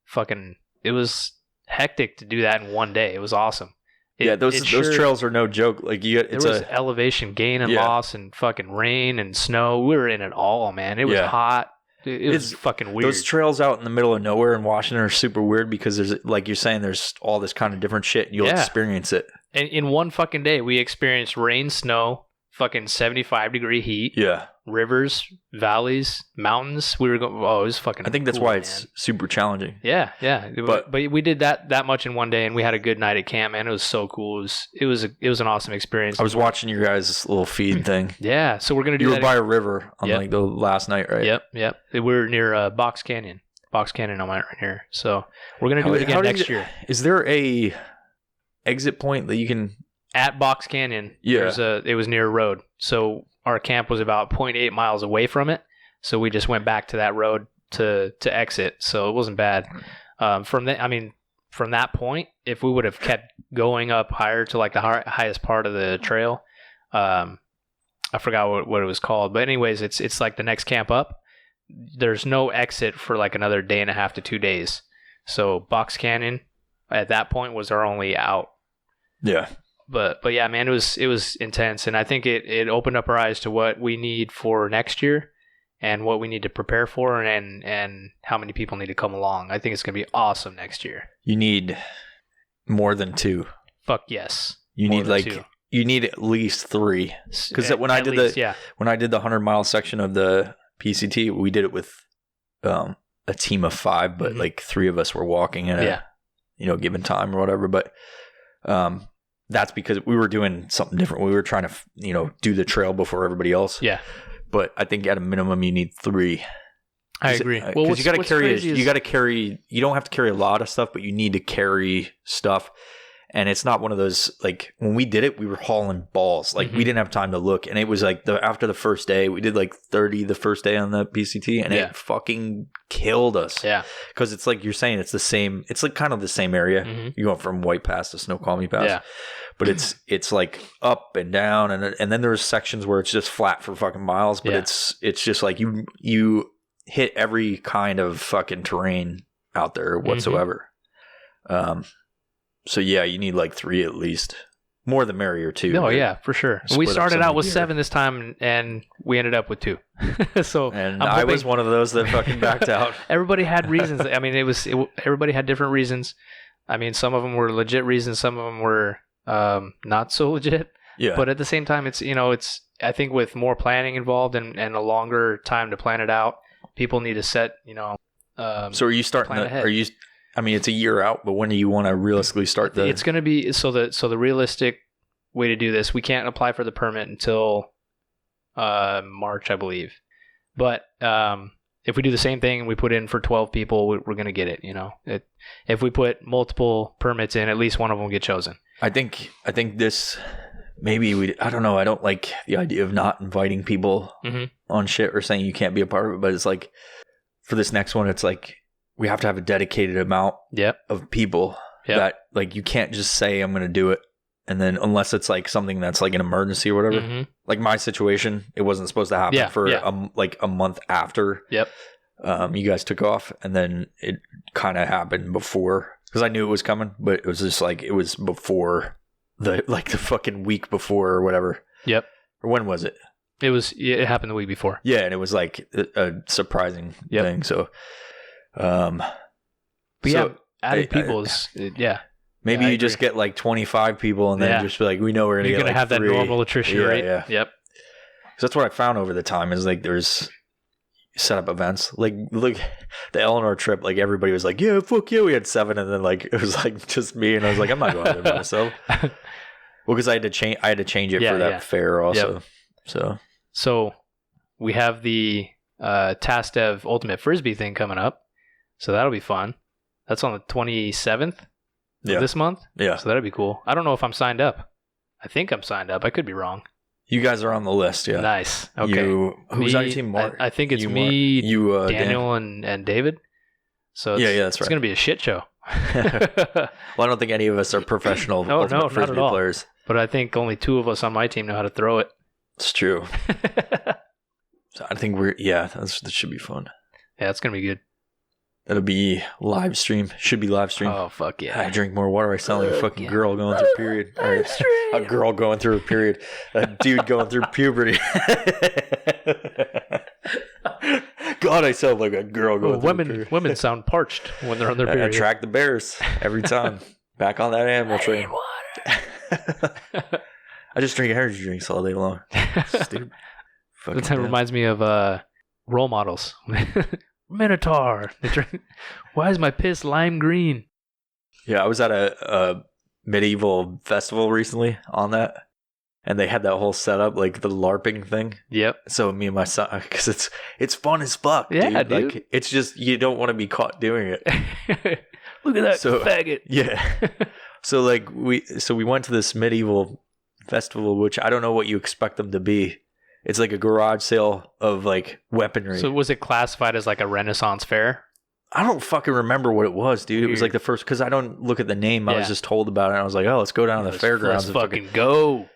Fucking, it was hectic to do that in one day. It was awesome.
Those trails are no joke. Like there was
elevation gain and loss and fucking rain and snow. We were in it all, man. It was hot. It was fucking weird.
Those trails out in the middle of nowhere in Washington are super weird because there's, like you're saying, there's all this kind of different shit. And you'll experience it.
And in one fucking day, we experienced rain, snow, fucking 75-degree heat.
Yeah.
Rivers, valleys, mountains. We were going. Oh, it was fucking.
I think that's why it's super challenging.
Yeah. But we did that much in one day, and we had a good night at camp. Man, it was so cool. It was an awesome experience.
I was watching your guys' little feed thing.
Yeah, so we're gonna do.
You were by a river on like the last night, right?
Yep. We were near Box Canyon. Box Canyon, I'm right here. So we're gonna do it again next year.
Is there a exit point that you can
at Box Canyon?
Yeah,
it was near a road. So our camp was about 0.8 miles away from it, so we just went back to that road to exit. So it wasn't bad. From that point, if we would have kept going up higher to like the highest part of the trail, I forgot what it was called. But anyways, it's like the next camp up. There's no exit for like another day and a half to 2 days. So Box Canyon at that point was our only out.
Yeah.
But yeah, man, it was intense, and I think it opened up our eyes to what we need for next year, and what we need to prepare for, and how many people need to come along. I think it's going to be awesome next year.
You need more than 2.
Fuck yes.
You
More
need
than
like
2.
you need at least 3. Because when I did when I did the 100-mile section of the PCT, we did it with a team of 5, but like 3 of us were walking in a given time or whatever. But that's because we were doing something different. We were trying to do the trail before everybody else.
Yeah.
But I think at a minimum you need 3.
I agree.
Well, you got to carry. You don't have to carry a lot of stuff, but you need to carry stuff. And it's not one of those, like, when we did it, we were hauling balls. Like, we didn't have time to look. And it was like after the first day, we did like 30 the first day on the PCT, and it fucking killed us.
Yeah.
Because it's like you're saying, it's the same. It's like kind of the same area. You're going from White Pass to Snoqualmie Pass. Yeah. But it's like up and down, and then there's sections where it's just flat for fucking miles. But it's just like you hit every kind of fucking terrain out there whatsoever. So yeah, you need like 3 at least. More the merrier too.
No, yeah, for sure. We started out with 7 this time, and we ended up with 2.
And I was one of those that fucking backed out.
Everybody had reasons. I mean, everybody had different reasons. I mean, some of them were legit reasons. Some of them were not so legit. Yeah. But at the same time, it's I think with more planning involved and a longer time to plan it out, people need to set
so are you starting? I mean, it's a year out, but when do you want to realistically start
It's going to be so the realistic way to do this. We can't apply for the permit until March, I believe. But if we do the same thing and we put in for 12 people, we're going to get it. If we put multiple permits in, at least one of them will get chosen.
I think this maybe I don't know. I don't like the idea of not inviting people on shit or saying you can't be a part of it. But it's like for this next one, it's like we have to have a dedicated amount of people that like you can't just say I'm going to do it. And then unless it's like something that's like an emergency or whatever, like my situation, it wasn't supposed to happen for like a month after you guys took off. And then it kind of happened before because I knew it was coming, but it was just like, it was before the fucking week before or whatever. Yep. Or when was it?
It happened the week before.
Yeah. And it was like a surprising thing. So,
adding people is
Maybe you just get like 25 people and then just be like, we know we're going to
have 3. That normal attrition rate. Yeah. Yep.
So that's what I found over the time is like there's set up events. Like look, the Eleanor trip, like everybody was like, yeah, fuck yeah. We had 7 and then like it was like just me and I was like, I'm not going there by myself. Well, because I had to change it for that fair also. Yep. So
we have the TaskDev Ultimate Frisbee thing coming up. So that'll be fun. That's on the 27th of this month. Yeah. So that'll be cool. I don't know if I'm signed up. I think I'm signed up. I could be wrong.
You guys are on the list, yeah.
Nice. Okay.
Who's on your team, Mark?
I think it's me, Daniel, and David. So that's right. It's going to be a shit show.
Well, I don't think any of us are professional Ultimate Frisbee players.
But I think only 2 of us on my team know how to throw it.
It's true. So I think that should be fun.
Yeah, it's going to be good.
It'll be live stream. Should be live stream.
Oh, fuck yeah.
I drink more water. I sound like a fucking girl going through a period. Or a girl going through a period. A dude going through puberty. God, I sound like a girl going through a period.
Women sound parched when they're on their period.
Attract the bears every time. Back on that animal train. I just drink energy drinks all day long. Stupid.
That reminds me of role models. Minotaur. Why is my piss lime green?
Yeah, I was at a medieval festival recently on that, and they had that whole setup, like the LARPing thing. Yep. So me and my son, because it's fun as fuck, dude. Like it's just you don't want to be caught doing it.
Look at that faggot.
Yeah. So like we went to this medieval festival, which I don't know what you expect them to be. It's like a garage sale of like weaponry.
So was it classified as like a Renaissance fair?
I don't fucking remember what it was, dude. It was like the first, because I don't look at the name. I was just told about it. And I was like, oh, let's go down to the fairgrounds.
Let's fucking go.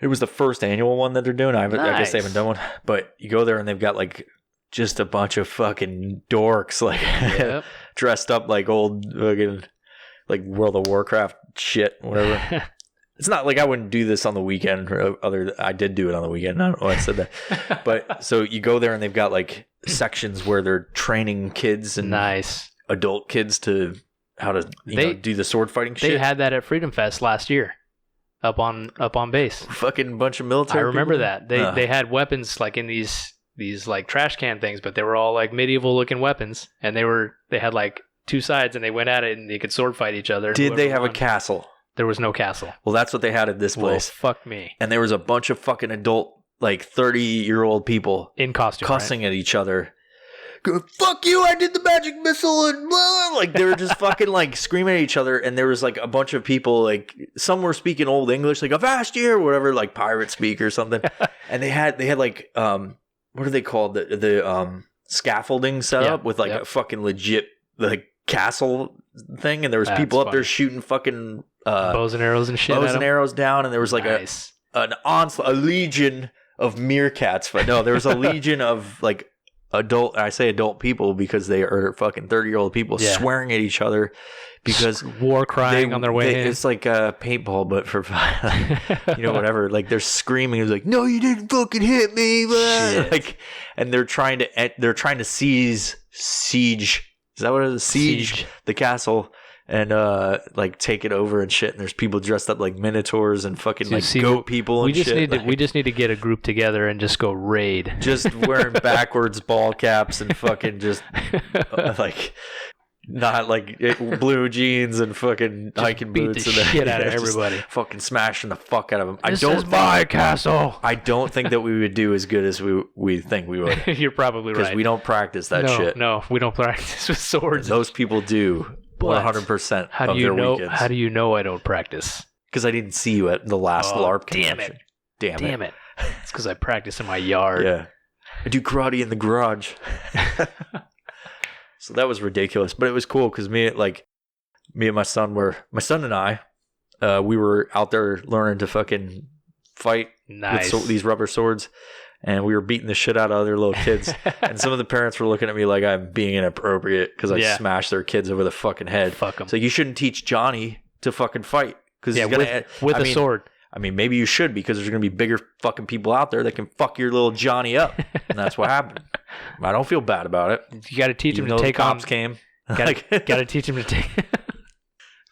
It was the first annual one that they're doing. I guess they haven't done one. But you go there and they've got like just a bunch of fucking dorks like dressed up like old fucking like World of Warcraft shit, whatever. It's not like I wouldn't do this on the weekend or I did do it on the weekend. I don't know why I said that. But so you go there and they've got like sections where they're training kids and adult kids to how to do the sword fighting shit.
They had that at Freedom Fest last year up on base.
Fucking bunch of military
I remember
people.
that. They had weapons like in these like trash can things, but they were all like medieval looking weapons, and they had like two sides and they went at it and they could sword fight each other.
Did they have a castle?
There was no castle.
Well, that's what they had at this place.
Well, fuck me.
And there was a bunch of fucking adult, like 30-year-old people
in costume,
cussing at each other. Go, fuck you, I did the magic missile, and blah. Like they were just fucking like screaming at each other. And there was like a bunch of people, like some were speaking old English, like avast you or whatever, like pirate speak or something. And they had like what are they called? The scaffolding set up with like a fucking legit like castle thing, and there was people up there shooting fucking
bows and arrows and shit.
Bows and arrows down, and there was like an onslaught, a legion of meerkats. But no, there was a legion of like adult. I say adult people because they are fucking 30-year-old people swearing at each other because
war crying on their way in.
It's like a paintball, but for whatever. Like they're screaming. It's like, no, you didn't fucking hit me. Like, and they're trying to siege. Is that what it is? Siege the castle and like take it over and shit. And there's people dressed up like minotaurs and fucking goat people and shit.
We just need to get a group together and just go raid.
Just wearing backwards ball caps and fucking just like not like blue jeans and fucking hiking boots
and shit out of everybody.
Fucking smashing the fuck out of them.
This is my castle.
I don't think that we would do as good as we think we would.
You're probably right.
Because we don't practice that shit.
No, we don't practice with swords.
And those people do 100% of their weekends.
How do you know I don't practice?
Because I didn't see you at the last LARP convention. Damn it.
It's because I practice in my yard.
Yeah. I do karate in the garage. So that was ridiculous, but it was cool because me and my son and I, we were out there learning to fucking fight with these rubber swords, and we were beating the shit out of other little kids. And some of the parents were looking at me like I'm being inappropriate because I smashed their kids over the fucking head.
Fuck them.
So you shouldn't teach Johnny to fucking fight because he's
gonna with a sword.
I mean, maybe you should because there's going to be bigger fucking people out there that can fuck your little Johnny up. And that's what happened. I don't feel bad about it.
You got to teach him to take on...
cops came.
Got to teach him to take...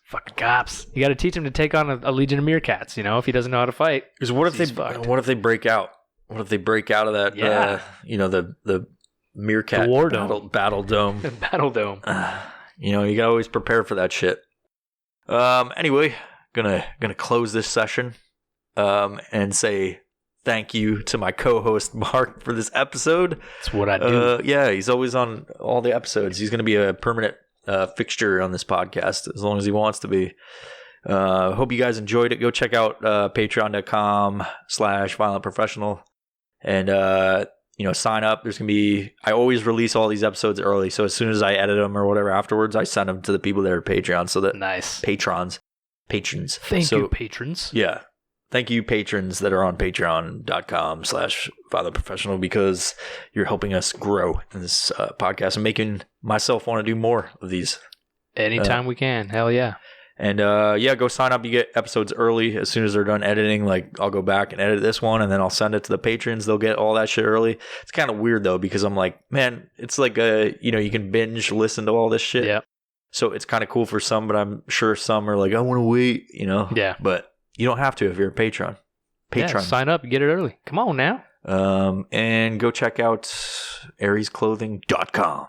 Fucking cops. You got to teach him to take on a legion of meerkats, if he doesn't know how to fight.
Because what if they break out? What if they break out of that, the meerkat
the war dome.
Battle dome.
Battle dome.
You got to always prepare for that shit. Anyway, gonna close this session. And say thank you to my co-host Mark for this episode.
That's what I do.
Yeah, he's always on all the episodes. He's going to be a permanent fixture on this podcast as long as he wants to be. Hope you guys enjoyed it. Go check out patreon.com/violentprofessional and sign up. There's going to be, I always release all these episodes early, so as soon as I edit them or whatever afterwards, I send them to the people that are Patreon. So that patrons.
Thank you, patrons.
Yeah. Thank you, patrons that are on patreon.com/violentprofessional because you're helping us grow in this podcast and making myself want to do more of these.
Anytime we can. Hell yeah.
And go sign up. You get episodes early as soon as they're done editing. Like I'll go back and edit this one and then I'll send it to the patrons. They'll get all that shit early. It's kind of weird though because I'm like, man, it's like you can binge listen to all this shit.
Yeah.
So it's kind of cool for some, but I'm sure some are like, I want to wait,
Yeah.
But you don't have to if you're a patron.
Yeah, sign up, get it early. Come on now.
And go check out ariesclothing.com.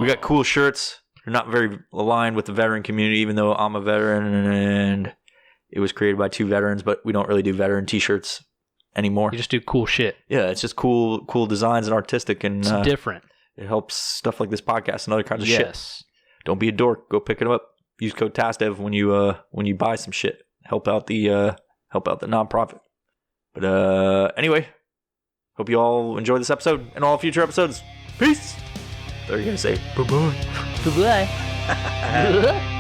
We got cool shirts. They're not very aligned with the veteran community, even though I'm a veteran and it was created by 2 veterans, but we don't really do veteran t-shirts anymore.
You just do cool shit.
Yeah, it's just cool designs and artistic and
it's different.
It helps stuff like this podcast and other kinds of shit. Don't be a dork. Go pick it up. Use code TASTEV when you buy some shit. Help out the nonprofit. But anyway, hope you all enjoy this episode and all future episodes. Peace. What are you gonna say?
Bye-bye. Bye-bye.